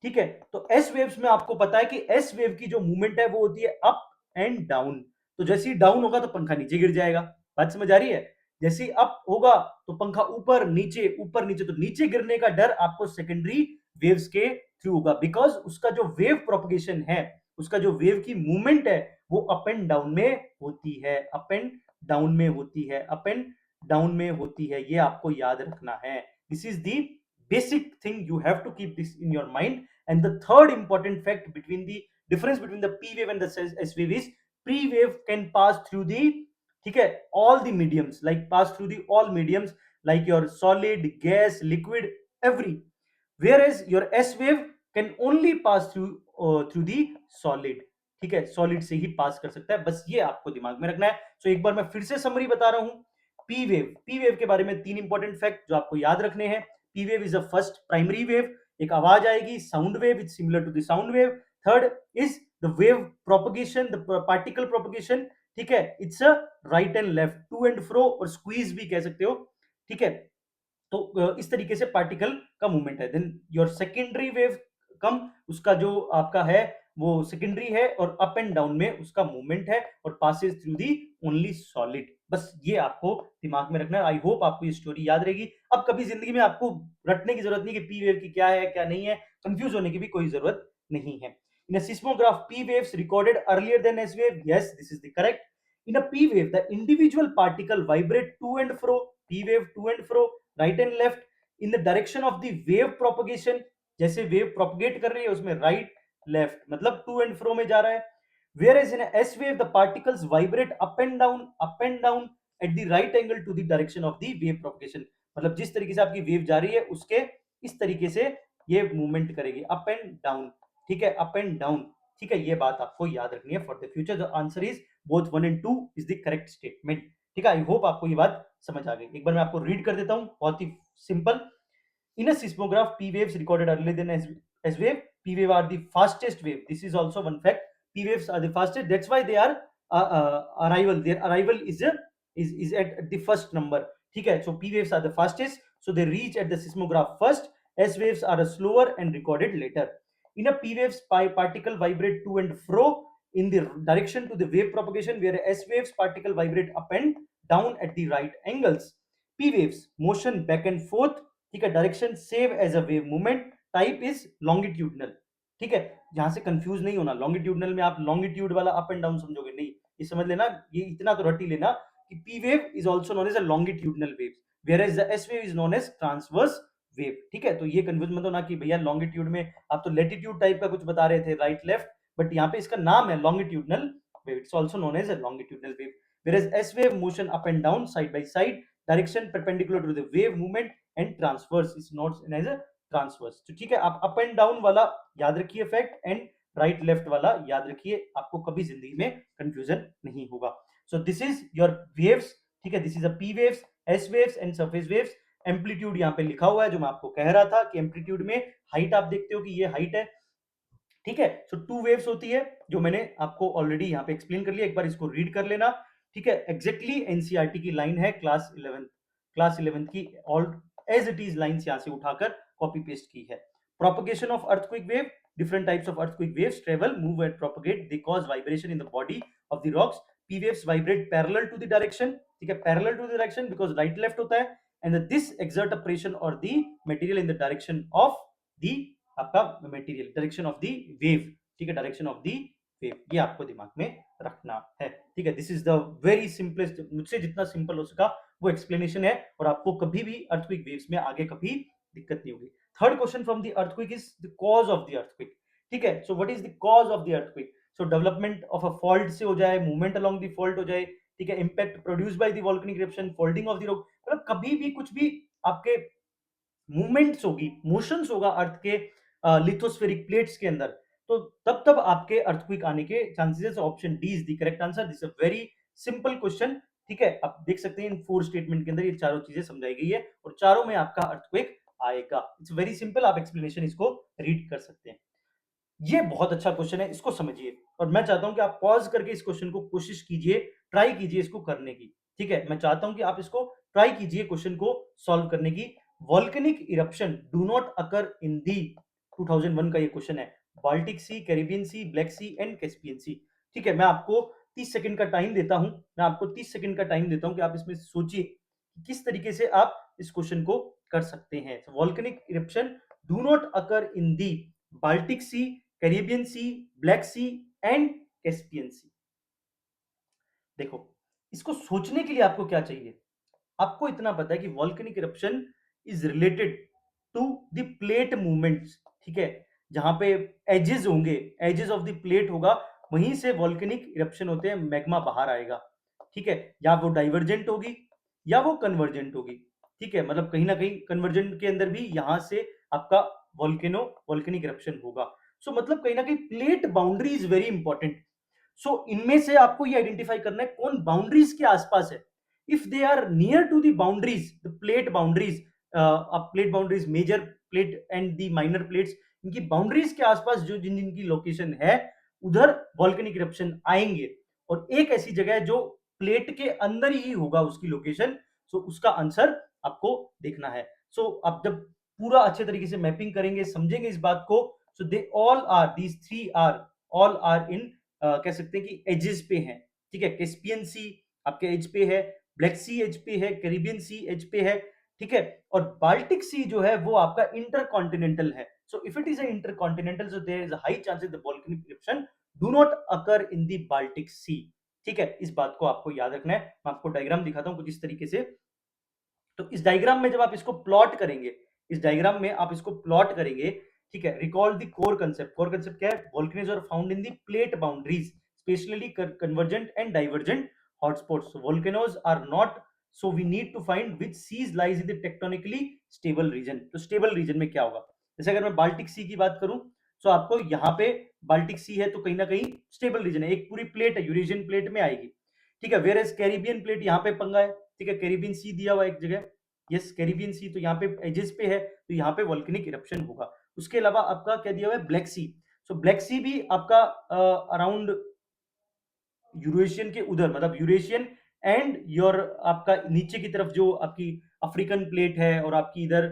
ठीक है, तो एस वेव्स में आपको पता है कि एस वेव की जो मूवमेंट है वो होती है अप एंड डाउन। तो जैसे ही डाउन होगा तो पंखा नीचे गिर जाएगा। बात समझ आ रही है? जैसे ही अप होगा तो पंखा ऊपर नीचे, तो नीचे गिरने का डर आपको सेकेंडरी वेव्स के थ्रू होगा, बिकॉज उसका जो वेव प्रोपगेशन है, उसका जो वेव की मूवमेंट है वो अप एंड डाउन में होती है, अप एंड डाउन में होती है, अप एंड डाउन में होती है, ये आपको याद रखना है। This is the basic thing, you have to keep this in your mind. And the third important fact between the difference between the P wave and the S wave is P wave can pass through the, ठीक है, all the mediums, like pass through the all mediums like your solid, gas, liquid, every, whereas your S wave can only pass through the solid, ठीक है, solid से ही पास कर सकता है, बस ये आपको दिमाग में रखना है। सो एक बार मैं फिर से समरी बता रहा हूं। पी वेव के बारे में तीन इंपॉर्टेंट फैक्ट जो आपको याद रखने हैं। P wave is a first primary wave, एक आवाज आएगी, sound wave, is similar to the sound wave. Third is the wave propagation, the particle propagation, ठीक है, it's a right and left, to and fro, और squeeze भी कह सकते हो, ठीक है। तो इस तरीके से पार्टिकल का मूवमेंट है। देन योर सेकेंडरी वेव कम, उसका जो आपका है वो सेकेंडरी है, और अप एंड डाउन में उसका मूवमेंट है, और passes through the only solid. बस ये आपको दिमाग में रखना है। आई होप आपको ये स्टोरी याद रहेगी। अब कभी जिंदगी में आपको रटने की जरूरत नहीं कि पी वेव की क्या है क्या नहीं है, कंफ्यूज होने की भी कोई जरूरत नहीं है। In a seismograph P waves recorded earlier than S wave, yes this is the correct. In a P wave, the individual particle vibrate to and fro, P wave to and fro, right and left, in the direction of the wave propagation. जैसे wave propagate कर रही है उसमें right left मतलब to and फ्रो में जा रहा है। Whereas in a S wave, the particles vibrate up and down at the right angle to the direction of the wave propagation. मतलब जिस तरीके से आपकी वेव जा रही है उसके इस तरीके से ये मूवमेंट करेगी, अप एंड डाउन, ठीक है, अप एंड डाउन, ठीक है। ये बात आपको याद रखनी है for the future. The answer is both 1 and 2 is the correct statement, ठीक है। आई होप आपको ये बात समझ आ गई। एक बार मैं आपको रीड कर देता हूं, बहुत ही simple. In a seismograph, P waves recorded earlier than S wave. P wave are the fastest wave. This is also one fact. P waves are the fastest. That's why they are arrival. Their arrival is at the first number. Okay, so P waves are the fastest, so they reach at the seismograph first. S waves are slower and recorded later. In a P waves, particle vibrate to and fro in the direction to the wave propagation, where S waves particle vibrate up and down at the right angles. P waves motion back and forth, ठीक है, direction same as a wave movement, type is longitudinal, ठीक है। यहां से confuse नहीं होना, longitudinal में आप लॉन्गिट्यूड वाला अप एंड डाउन समझोगे नहीं, ये समझ लेना, ये इतना तो रट ही लेना कि P wave is also known as a longitudinal wave, whereas the S wave is known as transverse wave, ठीक है। तो ये कंफ्यूज मत होना कि भैया लॉन्गिट्यूड में आप तो लेटिट्यूड टाइप का कुछ बता रहे थे, राइट लेफ्ट, बट यहाँ पे इसका नाम है longitudinal wave, it's also known as a longitudinal wave, whereas S wave motion up and down side by side, direction perpendicular to the wave movement and transverse is not as a transverse. तो ठीक है, आप up and down वाला याद रखिए fact, and right left वाला याद रखिए, आपको कभी जिंदगी में कंफ्यूजन नहीं होगा। सो दिस इज योर वेव्स, ठीक है, this is a P waves, S waves and surface waves. Amplitude यहाँ पे लिखा हुआ है, जो मैं आपको कह रहा था कि एम्पलीट्यूड में हाइट आप देखते हो कि ये हाइट है, ठीक है। सो टू वेव्स होती है, जो मैंने आपको ऑलरेडी यहाँ पे एक्सप्लेन कर लिया, एक बार इसको रीड कर लेना, ठीक है। एग्जैक्टली एनसीईआरटी की लाइन है, क्लास 11 की, all as it is lines यहाँ से उठाकर कॉपी पेस्ट की है। Propagation of earthquake wave, different types of earthquake waves travel, move and propagate, they cause vibration in the body of the rocks. P waves vibrate parallel to the direction, ठीक है, parallel to the direction because right left होता है, and this exert a pressure or the material in the direction of the आपका material, direction of the wave, ठीक है, direction of the wave, ये आपको दिमाग में रखना है, ठीक है। This is the very simplest, मुझसे जितना सिंपल हो सका वो एक्सप्लेनेशन है, और आपको कभी भी अर्थक्वेक वेव्स में आगे कभी दिक्कत नहीं होगी। Third question from the earthquake is the cause of the earthquake, ठीक है। So what is the cause of the earthquake? So development of a fault से हो जाए, मूवमेंट अलोंग द फॉल्ट हो जाए, ठीक है, impact produced by the volcanic eruption, folding of the rock, मतलब कभी भी कुछ भी आपके मूवमेंट्स होगी, मोशंस होगा अर्थ के लिथोस्फेरिक प्लेट्स के अंदर, तो तब तब आपके अर्थक्वेक आने के chances. Option D is the correct answer. This is a very simple question, ठीक है। आप देख सकते हैं इन 4 स्टेटमेंट के अंदर ये चारों चीजें समझाई गई है, और चारों में आपका अर्थक्वेक आएगा। इट्स वेरी सिंपल, आप एक्सप्लेनेशन इसको रीड कर सकते हैं। ये बहुत अच्छा क्वेश्चन है, इसको समझिए, और मैं चाहता हूं कि आप पॉज करके इस क्वेश्चन को कोशिश कीजिए, ट्राई कीजिए इसको करने की, ठीक है। मैं चाहता हूं कि आप इसको ट्राई कीजिए क्वेश्चन को सॉल्व करने की। Volcanic eruption do not occur in the, 2001 का ये क्वेश्चन है, Baltic Sea, Caribbean Sea, Black Sea and Caspian Sea, ठीक है। मैं आपको 30 सेकंड का टाइम देता हूं, मैं आपको 30 सेकंड का टाइम देता हूं कि आप इसमें सोचिए किस तरीके से आप इस क्वेश्चन को कर सकते हैं। Volcanic eruption do not occur in the Baltic Sea, Caribbean Sea, Black Sea and Caspian Sea. देखो, इसको सोचने के लिए आपको क्या चाहिए? आपको इतना पता है कि volcanic eruption is related to the plate movements, ठीक है, जहां पे एजेस होंगे, एजेस ऑफ द प्लेट होगा, वहीं से वॉल्केनिक इरप्शन होते हैं, मैग्मा बाहर आएगा, ठीक है, या वो डाइवर्जेंट होगी या वो कन्वर्जेंट होगी, ठीक है, मतलब कहीं ना कहीं कन्वर्जेंट के अंदर भी यहां से आपका वॉल्केनिक इरप्शन होगा। सो मतलब कहीं ना कहीं plate boundary is very important. So इनमें से आपको ये आइडेंटिफाई करना है कौन बाउंड्रीज के आसपास है। If they are near to the boundaries, the plate boundaries, plate boundaries, major plate and the minor plates, इनकी बाउंड्रीज के आसपास जो जिन जिनकी लोकेशन है, उधर वॉल्केनिक इरप्शन आएंगे। और एक ऐसी जगह है जो प्लेट के अंदर ही होगा उसकी लोकेशन, सो उसका आंसर आपको देखना है। सो आप जब पूरा अच्छे तरीके से मैपिंग करेंगे, समझेंगे इस बात को, so they all are, these three are, all are in, कह सकते हैं कि एजेस पे हैं, ठीक है, कैस्पियन सी आपके एज पे है, ब्लैक सी एज पे है, कैरिबियन सी एज पे है, ठीक है, और बाल्टिक सी जो है वो आपका इंटरकॉन्टिनेंटल है। So if it is a intercontinental, so there is a high chances the volcanic eruption do not occur in the Baltic Sea, ठीक है, इस बात को आपको याद रखना है। मैं आपको डायग्राम दिखाता हूं कुछ इस तरीके से। तो इस डायग्राम में जब आप इसको प्लॉट करेंगे, इस डायग्राम में आप इसको प्लॉट करेंगे, ठीक है, recall the core concept. Core concept क्या है? Volcanoes are found in the plate boundaries, specially convergent and divergent hotspots. Volcanoes are not, so we need to find which seas lies in the tectonically stable region. तो stable region में क्या होगा? जैसे अगर मैं Baltic सी की बात करूं, तो आपको यहाँ पे बाल्टिक सी है तो कहीं ना कहीं स्टेबल रीजन है, एक पूरी प्लेट है, यूरेशियन प्लेट में आएगी, ठीक है। वेयर एज कैरिबियन प्लेट यहाँ पे पंगा है, ठीक है, कैरिबियन सी दिया हुआ एक जगह, यस कैरिबियन सी, तो यहाँ पे एजेस पे है, तो यहाँ पे वोल्केनिक इरप्शन होगा। उसके अलावा आपका क्या दिया हुआ है? ब्लैक सी। सो ब्लैक सी भी आपका अराउंड यूरेशियन के उधर, मतलब यूरेशियन एंड योर आपका नीचे की तरफ जो आपकी अफ्रीकन प्लेट है और आपकी इधर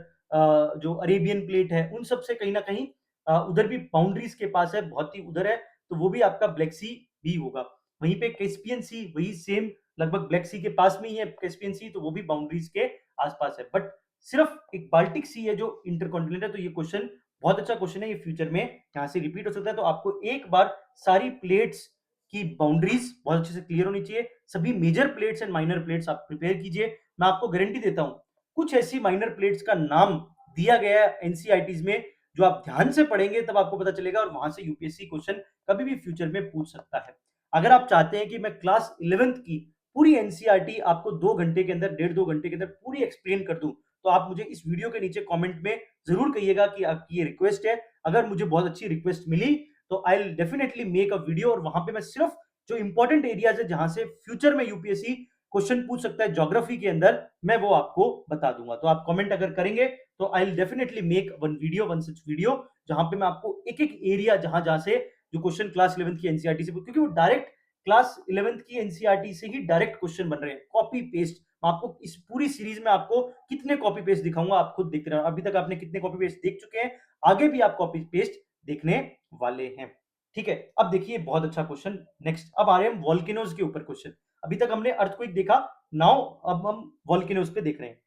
जो अरेबियन प्लेट है, उन सब से कहीं ना कहीं उधर भी बाउंड्रीज के पास है, बहुत ही उधर है, तो वो भी आपका ब्लैक सी भी होगा। वहीं पे कैस्पियन सी वही सेम, लगभग ब्लैक सी के पास में ही है कैस्पियन सी, तो वो भी बाउंड्रीज के आसपास है। बट सिर्फ एक बाल्टिक सी है जो इंटरकॉन्टिनेंटल है। तो ये क्वेश्चन बहुत अच्छा क्वेश्चन है, ये फ्यूचर में यहाँ से रिपीट हो सकता है। तो आपको एक बार सारी प्लेट्स की बाउंड्रीज बहुत अच्छे से क्लियर होनी चाहिए, सभी major plates and minor plates आप प्रिपेयर कीजिए। मैं आपको गारंटी देता हूं कुछ ऐसी माइनर प्लेट्स का नाम दिया गया है एनसीईआरटीज में, जो आप ध्यान से पढ़ेंगे तब आपको पता चलेगा, और वहां से यूपीएससी क्वेश्चन कभी भी फ्यूचर में पूछ सकता है। अगर आप चाहते हैं कि मैं क्लास 11th की पूरी एनसीईआरटी आपको 2 घंटे के अंदर, 1.5-2 घंटे के अंदर पूरी एक्सप्लेन कर दूं, तो आप मुझे इस वीडियो के नीचे कमेंट में जरूर कहिएगा कि आपकी ये रिक्वेस्ट है। अगर मुझे बहुत अच्छी रिक्वेस्ट मिली तो I will definitely make a video, और वहां पे मैं सिर्फ जो इंपॉर्टेंट एरियाज है जहां से फ्यूचर में यूपीएससी क्वेश्चन पूछ सकता है ज्योग्राफी के अंदर, मैं वो आपको बता दूंगा। तो आप कमेंट अगर करेंगे तो I will definitely make one such video, जहां पे मैं आपको एक एक एरिया जहां जहां से जो क्वेश्चन क्लास 11th की एनसीईआरटी से, क्योंकि वो डायरेक्ट क्लास 11th की एनसीईआरटी से ही डायरेक्ट क्वेश्चन बन रहे हैं, कॉपी पेस्ट। आपको इस पूरी सीरीज में आपको कितने कॉपी पेस्ट दिखाऊंगा, आप खुद देखते रहो। अभी तक आपने कितने कॉपी पेस्ट देख चुके हैं, आगे भी आप कॉपी पेस्ट देखने वाले हैं, ठीक है। अब देखिए बहुत अच्छा क्वेश्चन नेक्स्ट, अब आ रहे हैं वॉल्केनोज के ऊपर क्वेश्चन। अभी तक हमने अर्थक्वेक देखा, नाउ अब हम वॉल्केनोज पे देख रहे हैं।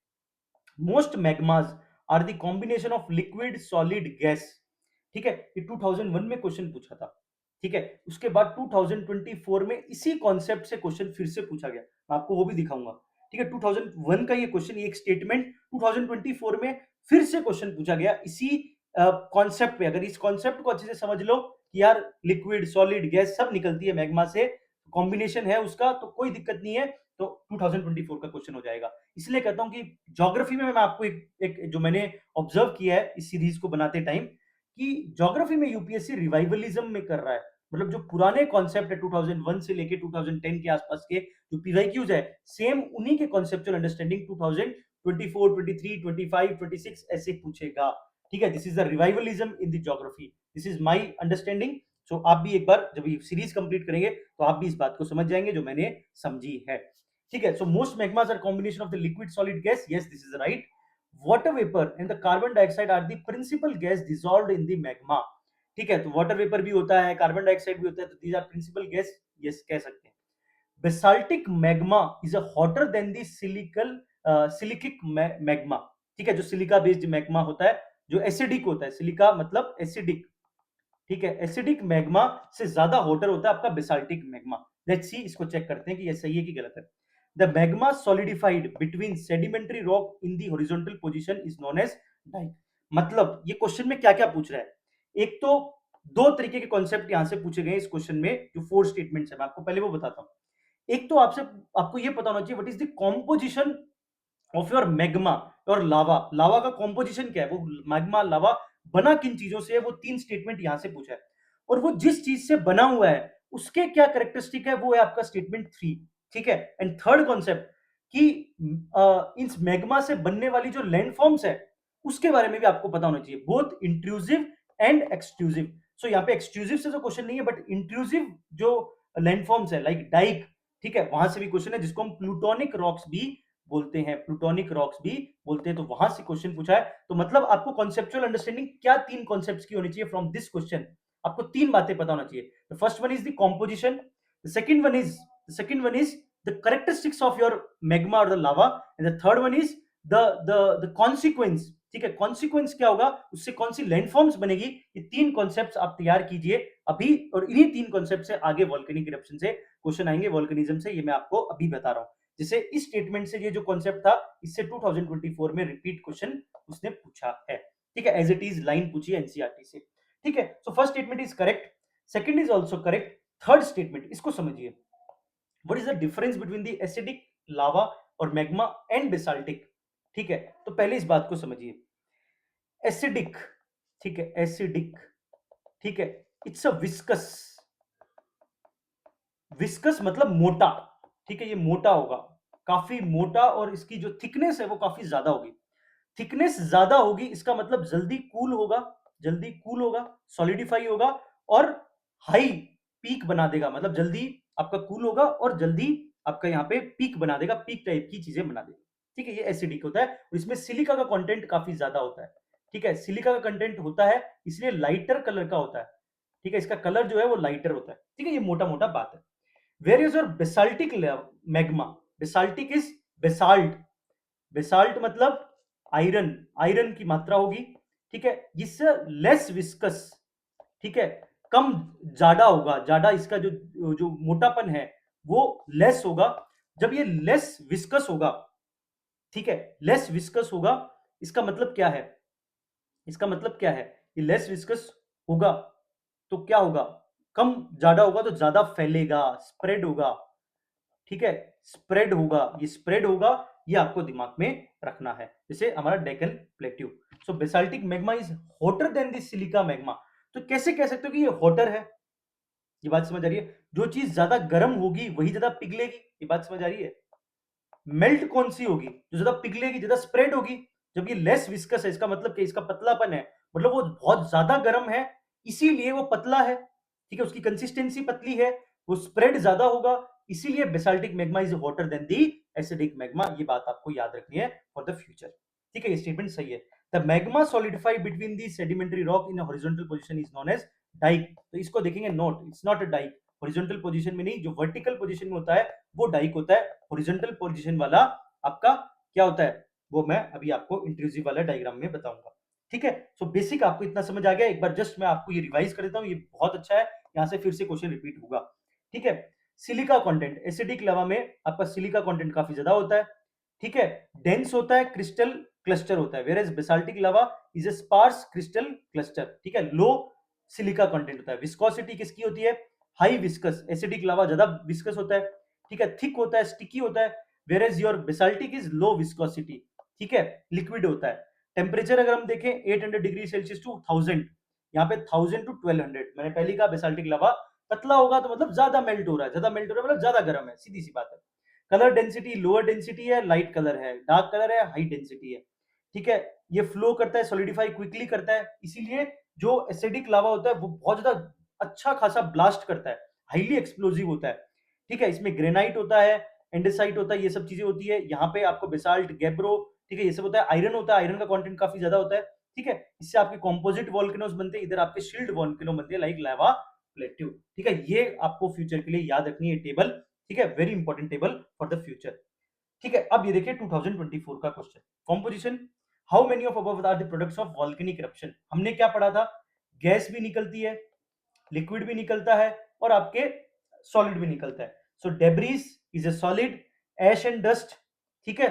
Most magmas are the combination of liquid solid gas, ठीक है, ये 2001 में क्वेश्चन पूछा था, ठीक है। उसके बाद 2024 में इसी कॉन्सेप्ट से क्वेश्चन फिर से पूछा गया, मैं आपको वो भी दिखाऊंगा, ठीक है। 2001 का ये क्वेश्चन, ये एक स्टेटमेंट 2024 में फिर से क्वेश्चन पूछा गया इसी कॉन्सेप्ट पे। अगर इस कॉन्सेप्ट को अच्छे से समझ लो कि यार लिक्विड सॉलिड गैस सब निकलती है मैग्मा से, कॉम्बिनेशन है उसका, तो कोई दिक्कत नहीं है, तो 2024 का क्वेश्चन हो जाएगा। इसलिए कहता हूं कि ज्योग्राफी में मैं आपको एक जो मैंने ऑब्जर्व किया है इस सीरीज को बनाते टाइम, कि ज्योग्राफी में यूपीएससी रिवाइवलिज्म में कर रहा है, मतलब जो पुराने कॉन्सेप्ट है 2001 से लेके 2010 के आसपास के जो पीवाईक्यूज है, सेम उन्हीं के कॉन्सेप्चुअल अंडरस्टैंडिंग 2024, 23, 25, 26 ऐसे पूछेगा, ठीक है। This is the revivalism in the geography, this is my understanding. So आप भी एक बार जब ये सीरीज कंप्लीट करेंगे तो आप भी इस बात को समझ जाएंगे जो मैंने समझी है, ठीक है। So most magmas are combination of the liquid solid gas, yes this is right. Water vapour and the carbon dioxide are the principal gas dissolved in the magma, ठीक है। तो वाटर वेपर भी होता है, कार्बन डाइऑक्साइड भी होता है, तो these are principal gas, yes कह सकते हैं। Basaltic magma is a hotter than the silicic magma, ठीक है। जो सिलिका बेस्ड मैग्मा होता है, जो एसिडिक होता है, सिलिका मतलब एसिडिक, ठीक है, एसिडिक मैग्मा से ज्यादा हॉटर होता है आपका बेसाल्टिक मैग्मा। लेट्स सी, इसको चेक करते हैं कि ये सही है कि गलत है। The magma solidified between sedimentary rock in the horizontal position is known as dyke. मतलब ये क्वेश्चन में क्या क्या पूछ रहा है, एक तो दो तरीके के कॉन्सेप्ट यहां से पूछे गए इस क्वेश्चन में, जो फोर स्टेटमेंट्स है मैं आपको पहले वो बताता हूं। एक तो आपको ये पता होना चाहिए what is the composition of your magma और लावा। लावा का कॉम्पोजिशन क्या है, वो मैग्मा लावा बना किन चीजों से है, वो तीन स्टेटमेंट यहां से पूछा है। और वो जिस चीज से बना हुआ है उसके क्या कैरेक्टरिस्टिक है, वो है आपका स्टेटमेंट 3। ठीक है। एंड थर्ड कॉन्सेप्ट कि इस मैग्मा से बनने वाली जो लैंडफॉर्म्स है उसके बारे में भी आपको पता होना चाहिए, बोथ इंट्रूसिव एंड एक्सट्रूसिव। सो यहाँ पे एक्सट्रूसिव से तो क्वेश्चन नहीं है, बट इंट्रूसिव जो लैंडफॉर्म्स है लाइक डाइक, ठीक है, वहां से भी क्वेश्चन है, जिसको हम प्लूटोनिक रॉक्स भी बोलते हैं, प्लूटोनिक रॉक्स भी बोलते हैं, तो वहां से क्वेश्चन पूछा है। तो मतलब आपको कॉन्सेप्चुअल अंडरस्टैंडिंग क्या तीन कॉन्सेप्ट्स की होनी चाहिए फ्रॉम दिस क्वेश्चन, आपको तीन बातें पता होना चाहिए। The first one is the composition, the second one is the characteristics of your magma और the lava, and the third one is the consequence. ठीक है, कॉन्सिक्वेंस क्या होगा, उससे कौन सी लैंडफॉर्म्स बनेगी, ये तीन कॉन्सेप्ट्स आप तैयार कीजिए अभी, और इन्हीं तीन कॉन्सेप्ट से आगे वोल्केनिक इरप्शन से क्वेश्चन आएंगे, वोल्केनिज्म से, ये मैं आपको अभी बता रहा हूं। जैसे इस स्टेटमेंट से ये जो कॉन्सेप्ट था, इससे 2024 में रिपीट क्वेश्चन उसने पूछा है। ठीक है, एज इट इज लाइन पूछी है एनसीईआरटी से। ठीक है, so first statement is correct, second is also correct, third statement इसको समझिए, what is the difference between the acidic lava और मैग्मा एंड बेसाल्टिक। ठीक है, तो पहले इस बात को समझिए, एसिडिक, ठीक है, एसिडिक, ठीक है, इट्स अ विस्कस, विस्कस मतलब मोटा। ठीक है, ये मोटा होगा, काफी मोटा, और इसकी जो थिकनेस है वो काफी ज्यादा होगी। थिकनेस ज्यादा होगी इसका मतलब जल्दी कूल होगा, जल्दी कूल होगा, सॉलिडिफाई होगा, और हाई पीक बना देगा, मतलब जल्दी आपका कूल होगा और जल्दी आपका यहाँ पे पीक बना देगा, पीक टाइप की चीजें बना देगा। ठीक है, ये एसिडिक होता है, और इसमें सिलिका का कंटेंट काफी ज्यादा होता है। ठीक है, सिलिका का कंटेंट होता है, इसलिए लाइटर कलर का होता है। ठीक है, इसका कलर जो है वो लाइटर होता है। ठीक है, ये मोटा मोटा बात है। Where is your basaltic magma, basaltic is basalt, basalt मतलब आयरन, आयरन की मात्रा होगी। ठीक है, इससे लेस विस्कस, ठीक है, कम जाडा होगा, जाडा इसका जो जो मोटापन है वो लेस होगा। जब ये लेस विस्कस होगा, ठीक है, लेस विस्कस होगा, इसका मतलब क्या है, इसका मतलब क्या है, ये लेस विस्कस होगा तो क्या होगा, कम जाडा होगा तो ज्यादा फैलेगा, स्प्रेड होगा। ठीक है, स्प्रेड होगा, ये स्प्रेड होगा, ये आपको दिमाग में रखना है, जैसे हमारा Deccan plateau. So basaltic magma is hotter than the silica magma. तो कैसे कह सकते हो कि ये हॉटर है, ये बात समझ आ रही है, जो चीज ज्यादा गर्म होगी वही ज्यादा पिघलेगी, ये बात समझ आ रही है। मेल्ट कौन सी होगी, जो ज्यादा पिघलेगी, ज्यादा स्प्रेड होगी। जब ये लेस विस्कस है, इसका मतलब कि इसका पतलापन है, मतलब वो बहुत ज्यादा गर्म है, इसीलिए वो पतला है। ठीक है, उसकी कंसिस्टेंसी पतली है, वो स्प्रेड ज्यादा होगा, इसीलिए basaltic magma is water then the acidic magma. ये बात आपको याद रखनी है फॉर द फ्यूचर। ठीक है, ये स्टेटमेंट सही है। The magma solidify between the sedimentary rock in horizontal position is known as dyke. तो इसको देखेंगे note, it's not a dyke, horizontal position में नहीं, जो वर्टिकल पोजीशन में होता है वो डाइक होता है, हॉरिजॉन्टल पोजीशन वाला आपका क्या होता है, वो मैं अभी आपको इंट्रूसिव वाला डायग्राम में बताऊंगा। ठीक है, सो बेसिक आपको इतना समझ आ गया, एक बार जस्ट मैं आपको ये रिवाइज कर देता हूँ, ये बहुत अच्छा है, यहाँ से फिर से क्वेश्चन रिपीट होगा। ठीक है, सिलिका कंटेंट, एसिडिक लावा में आपका सिलिका कंटेंट काफी ज्यादा होता है। ठीक है, डेंस होता है, क्रिस्टल क्लस्टर होता है, where basaltic lava is a sparse crystal cluster. ठीक है, लो सिलिका कंटेंट होता है। विस्कोसिटी किसकी होती है, हाई विस्कस, एसिडिक लावा ज्यादा विस्कस होता है। ठीक है, थिक होता है, स्टिकी होता है, whereas your basaltic is low viscosity. ठीक है, लिक्विड होता है। टेम्परेचर अगर हम देखें 800 डिग्री सेल्सियस टू 1000, यहाँ पे 1000 टू 1200, मैंने पहले कहा बेसाल्टिक लावा पतला होगा तो मतलब ज्यादा मेल्ट हो रहा है, ज्यादा मेल्ट हो रहा है मतलब ज्यादा गर्म है, सीधी सी बात है। कलर डेंसिटी लोअर डेंसिटी है, लाइट कलर है, डार्क कलर है, हाई डेंसिटी है। ठीक है, ये फ्लो करता है, सॉलिडिफाई क्विकली करता है, इसीलिए जो एसिडिक लावा होता है वो बहुत ज्यादा अच्छा खासा ब्लास्ट करता है, हाईली एक्सप्लोसिव होता है। ठीक है, इसमें ग्रेनाइट होता है, एंडेसाइट होता है, ये सब चीजें होती है। यहाँ पे आपको बेसाल्ट, गैब्रो, ठीक है, ये सब होता है। आयरन होता है, आयरन का कंटेंट काफी ज्यादा होता है। ठीक है, इससे आपके कॉम्पोजिट वॉल्केनोज बनते हैं, इधर आपके शील्ड वॉल्केनो बनते हैं लाइक लावा प्लेट्यू। ठीक है, ये आपको फ्यूचर के लिए याद रखनी है टेबल। ठीक है, very important table for the future. ठीक है, अब ये देखिए 2024 का question, composition, how many of above are the products of volcanic eruption. हमने क्या पढ़ा था, गैस भी निकलती है, लिक्विड भी निकलता है, और आपके सॉलिड भी निकलता है। So debris is a solid, ash and dust, ठीक है,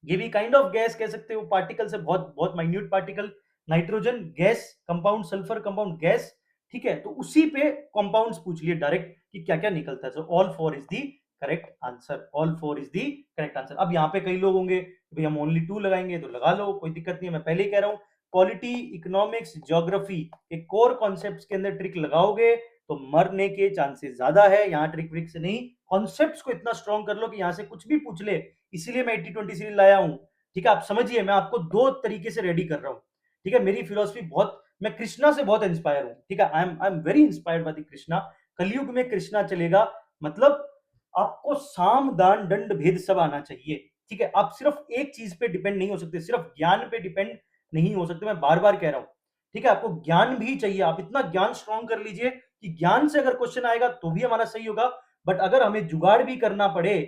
ये भी काइंड ऑफ गैस कह सकते हो, पार्टिकल से बहुत बहुत minute particle. Nitrogen gas compound, sulphur compound gas, ठीक है, तो उसी पे कंपाउंड्स पूछ लिए डायरेक्ट कि क्या क्या निकलता है। So all four is the correct answer, all four is the correct answer. अब यहाँ पे कई लोग होंगे भाई हम ओनली टू लगाएंगे, तो लगा लो, कोई दिक्कत नहीं है। मैं पहले ही कह रहा हूँ, पॉलिटी, इकोनॉमिक्स, ज्योग्राफी के कोर कॉन्सेप्ट्स के अंदर ट्रिक लगाओगे तो मरने के चांसेस ज्यादा है। यहाँ ट्रिक व्रिक से नहीं, कॉन्सेप्ट्स को इतना स्ट्रॉन्ग कर लो कि यहाँ से कुछ भी पूछ ले। इसीलिए मैं 80-20 सीरीज लाया हूँ, ठीक है। आप समझिए, मैं आपको दो तरीके से रेडी कर रहा हूँ, ठीक है। मेरी फिलोसफी बहुत, मैं कृष्णा से बहुत इंस्पायर हूँ, ठीक है। I am very inspired by the Krishna. कलयुग में कृष्णा चलेगा, मतलब आपको साम दान दंड भेद सब आना चाहिए, ठीक है। आप सिर्फ एक चीज पे डिपेंड नहीं हो सकते, सिर्फ ज्ञान पे डिपेंड नहीं हो सकते, मैं बार बार कह रहा हूं, ठीक है। आपको ज्ञान भी चाहिए, आप इतना ज्ञान स्ट्रॉन्ग कर लीजिए कि ज्ञान से अगर क्वेश्चन आएगा तो भी हमारा सही होगा, बट अगर हमें जुगाड़ भी करना पड़े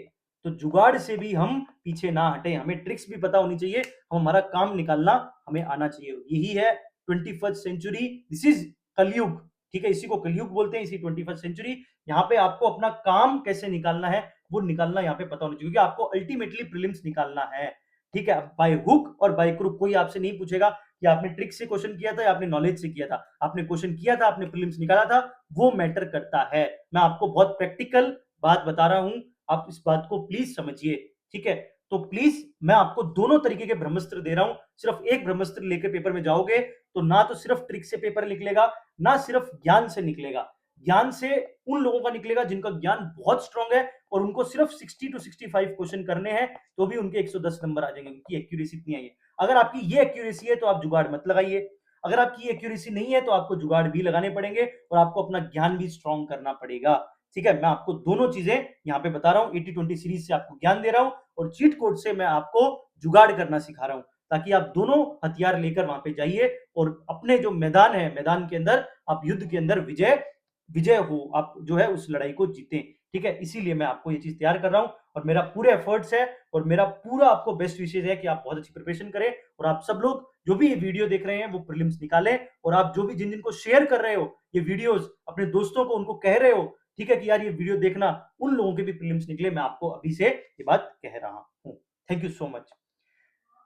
तो जुगाड़ से भी हम पीछे ना हटे। हमें ट्रिक्स भी पता होनी चाहिए, हमारा काम निकालना हमें आना चाहिए। यही है 21st सेंचुरी, दिस इज कलयुग, ठीक है। इसी को कलयुग बोलते हैं, इसी 21st सेंचुरी। यहाँ पे आपको अपना काम कैसे निकालना है वो निकालना यहाँ पे पता होना चाहिए, क्योंकि आपको अल्टीमेटली प्रीलिम्स निकालना है, ठीक है। बाय हुक और बाय क्रुक कोई आपसे नहीं पूछेगा कि आपने ट्रिक से क्वेश्चन किया था या आपने नॉलेज से किया था। आपने क्वेश्चन किया था, आपने प्रीलिम्स निकाला था, वो मैटर करता है। मैं आपको बहुत प्रैक्टिकल बात बता रहा हूं, आप इस बात को प्लीज समझिए, ठीक है। तो प्लीज मैं आपको दोनों तरीके के ब्रह्मास्त्र दे रहा हूं। सिर्फ एक ब्रह्मास्त्र लेकर पेपर में जाओगे तो ना तो सिर्फ ट्रिक से पेपर निकलेगा, ना सिर्फ ज्ञान से निकलेगा। ज्ञान से उन लोगों का निकलेगा जिनका ज्ञान बहुत स्ट्रांग है और उनको सिर्फ 60 to 65 क्वेश्चन करने हैं, तो भी उनके 110 नंबर आ जाएंगे, उनकी एक्यूरेसी इतनी आई है। अगर आपकी ये एक्यूरेसी है तो आप जुगाड़ मत लगाइए, अगर आपकी एक्यूरेसी नहीं है तो आपको जुगाड़ भी लगाने पड़ेंगे और आपको अपना ज्ञान भी स्ट्रांग करना पड़ेगा, ठीक है। मैं आपको दोनों चीजें यहाँ पे बता रहा हूँ, 80-20 सीरीज से आपको ज्ञान दे रहा हूँ और चीट कोड से मैं आपको जुगाड़ करना सिखा रहा हूँ, ताकि आप दोनों हथियार लेकर वहां पे जाइए और अपने जो मैदान है, मैदान के अंदर आप युद्ध के अंदर विजय विजय हो, आप जो है उस लड़ाई को जीतें, ठीक है। इसीलिए मैं आपको ये चीज तैयार कर रहा हूँ और मेरा पूरे एफर्ट्स है और मेरा पूरा आपको बेस्ट विशेष है कि आप बहुत अच्छी प्रिपरेशन करें और आप सब लोग जो भी ये वीडियो देख रहे हैं वो प्रीलिम्स निकालें और आप जो भी जिन जिनको शेयर कर रहे हो ये वीडियोस अपने दोस्तों को, उनको कह रहे हो, ठीक है, कि यार ये वीडियो देखना, उन लोगों के भी प्रीलिम्स निकले। मैं आपको अभी से ये बात कह रहा हूँ। Thank you so much.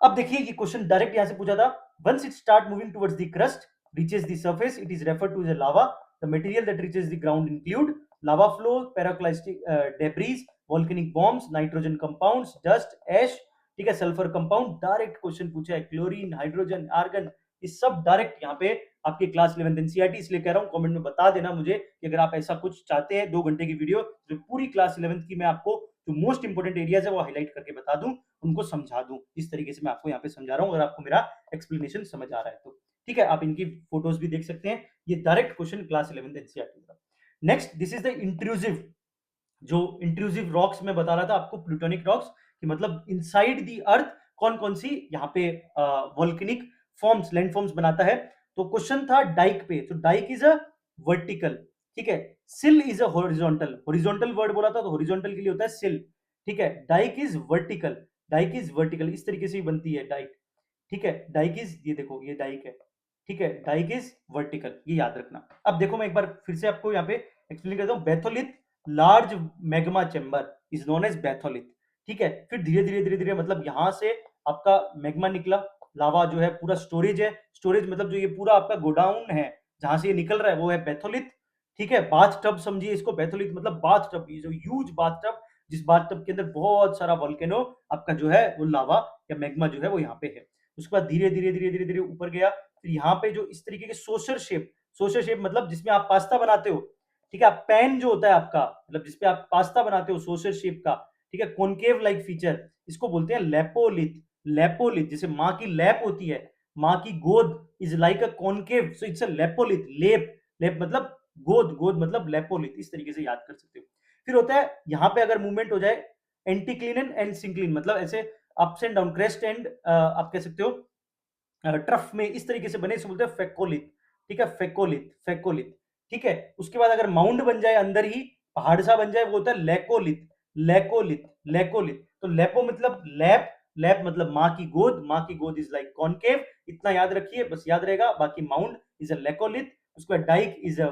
अब देखिए ये क्वेश्चन डायरेक्ट यहां से पूछा था, once it start moving towards the crust reaches the surface it is referred to as a lava. The material that reaches the ground include lava flow, pyroclastic debris, volcanic bombs, nitrogen compounds, dust, ash, ठीक है, sulphur compound. Direct question पूछा है, chlorine, hydrogen, argon, ये सब direct यहाँ पे आपके class 11th NCERT. इसलिए कह रहा हूँ कमेंट में बता देना मुझे कि अगर आप ऐसा कुछ चाहते हैं 2 घंटे की वीडियो जो पूरी क्लास 11th की मैं आपको जो मोस्ट इंपोर्टेंट एरियाज है वो हाईलाइट करके बता दूं, उनको समझा दूं, इस तरीके से मैं आपको यहाँ पे समझा रहा हूँ, अगर आपको मेरा एक्सप्लेनेशन समझ आ रहा है तो, ठीक है। आप इनकी फोटोज भी देख सकते हैं, ये direct question class 11th NCERT का। Next, this is the intrusive, जो इंट्रूसिव रॉक्स में बता रहा था आपको, प्लूटोनिक रॉक्स, कि मतलब इनसाइड द अर्थ कौन कौन सी यहाँ पे वोल्केनिक फॉर्म्स, लैंड फॉर्म्स बनाता है। तो क्वेश्चन था डाइक पे, तो डाइक इज अ वर्टिकल, ठीक है। सिल is a horizontal, horizontal word बोला था तो हॉरिजॉन्टल के लिए होता है सिल, ठीक है। Dyke is vertical, dyke is vertical, इस तरीके से ही बनती है डाइक, ठीक है। डाइक इज, ये देखो ये डाइक है, ठीक है, डाइक इज वर्टिकल, ये याद रखना। अब देखो मैं एक बार फिर से आपको यहाँ पे एक्सप्लेन करता हूँ। Batholith large magma chamber is known as batholith, ठीक है। फिर धीरे धीरे धीरे धीरे मतलब यहां से आपका मैग्मा निकला, लावा जो है पूरा स्टोरेज है, स्टोरेज मतलब जो ये पूरा आपका गोडाउन है जहां से ये निकल रहा है वो है बेथोलिथ, ठीक है। बाथ टब समझिए इसको, बेथोलिथ मतलब बाथ टब, ये जो ह्यूज बाथ टब, जिस बाथ टब के अंदर बहुत सारा वोल्केनो आपका जो है वो लावा या मैग्मा जो है वो यहाँ पे है। उसके बाद धीरे धीरे धीरे धीरे धीरे ऊपर गया, फिर यहाँ पे जो इस तरीके के सोशर शेप, सोशर शेप मतलब जिसमें आप पास्ता बनाते हो, ठीक है, पैन जो होता है आपका, मतलब जिसपे आप पास्ता बनाते हो, सोशर शेप का, ठीक है, कॉनकेव लाइक फीचर, इसको बोलते हैं लेपोलिथ। लेपोलिथ जैसे माँ की लैप होती है, माँ की गोद is like a concave, so it's a लेपोलिथ। लेप, लेप मतलब गोद, गोद मतलब लेपोलिथ, इस तरीके से याद कर सकते हो। फिर होता है यहाँ पे अगर मूवमेंट हो जाए, एंटीक्लिन एंड सिंक्लिन, मतलब ऐसे ups and down, crest and आप कह सकते हो ट्रफ में इस तरीके से बने, इसे बोलते हैं फेकोलिथ, ठीक है, फेकोलिथ, फेकोलिथ, ठीक है। उसके बाद अगर माउंड बन जाए अंदर ही, पहाड़ सा बन जाए, वो होता है लेकोलिथ, लेकोलिथ, लेकोलिथ। तो लेपो मतलब लैप, लैप मतलब माँ की गोद, माँ की गोद इज लाइक कॉनकेव, इतना याद रखिए, बस याद रहेगा। बाकी माउंड इज अ लेकोलिथ, उसके बाद डाइक इज अ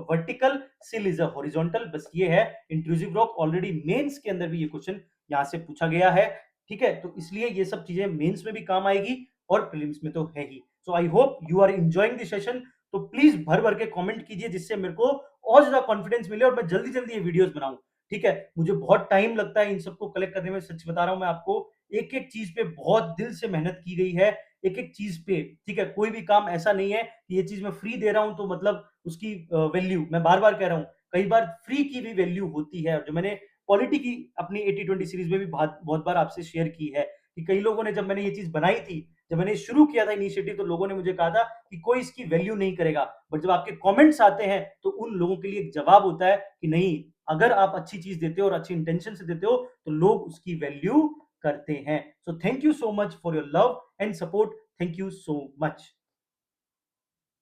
वर्टिकल, सिल इज अ हॉरिजॉन्टल, बस ये है। इंट्रूसिव रॉक ऑलरेडी मेंस के अंदर भी ये क्वेश्चन यहां से पूछा गया है, ठीक है, तो इसलिए ये सब चीजें मेंस में भी काम आएगी और प्रीलिम्स में तो है ही। So I hope you are enjoying the session. तो प्लीज भर भर के कमेंट कीजिए जिससे मेरे को और ज्यादा कॉन्फिडेंस मिले और मैं जल्दी जल्दी ये वीडियोस बनाऊं, ठीक है। मुझे बहुत टाइम लगता है इन सबको कलेक्ट करने में, सच बता रहा हूं मैं आपको। एक एक चीज पे बहुत दिल से मेहनत की गई है, एक एक चीज पे, ठीक है। कोई भी काम ऐसा नहीं है कि ये चीज मैं फ्री दे रहा हूं तो मतलब उसकी वैल्यू, मैं बार बार कह रहा हूं, कई बार फ्री की भी वैल्यू होती है। और जो मैंने पॉलिटी की अपनी 80-20 सीरीज में भी बहुत बहुत बार आपसे शेयर की है कि कई लोगों ने, जब मैंने ये चीज बनाई थी, जब मैंने शुरू किया था इनिशिएटिव, तो लोगों ने मुझे कहा था कि कोई इसकी वैल्यू नहीं करेगा, बट जब आपके कमेंट्स आते हैं तो उन लोगों के लिए एक जवाब होता है कि नहीं, अगर आप अच्छी चीज देते हो और अच्छी इंटेंशन से देते हो तो लोग उसकी वैल्यू करते हैं। So thank you so much for your love and support, thank you so much.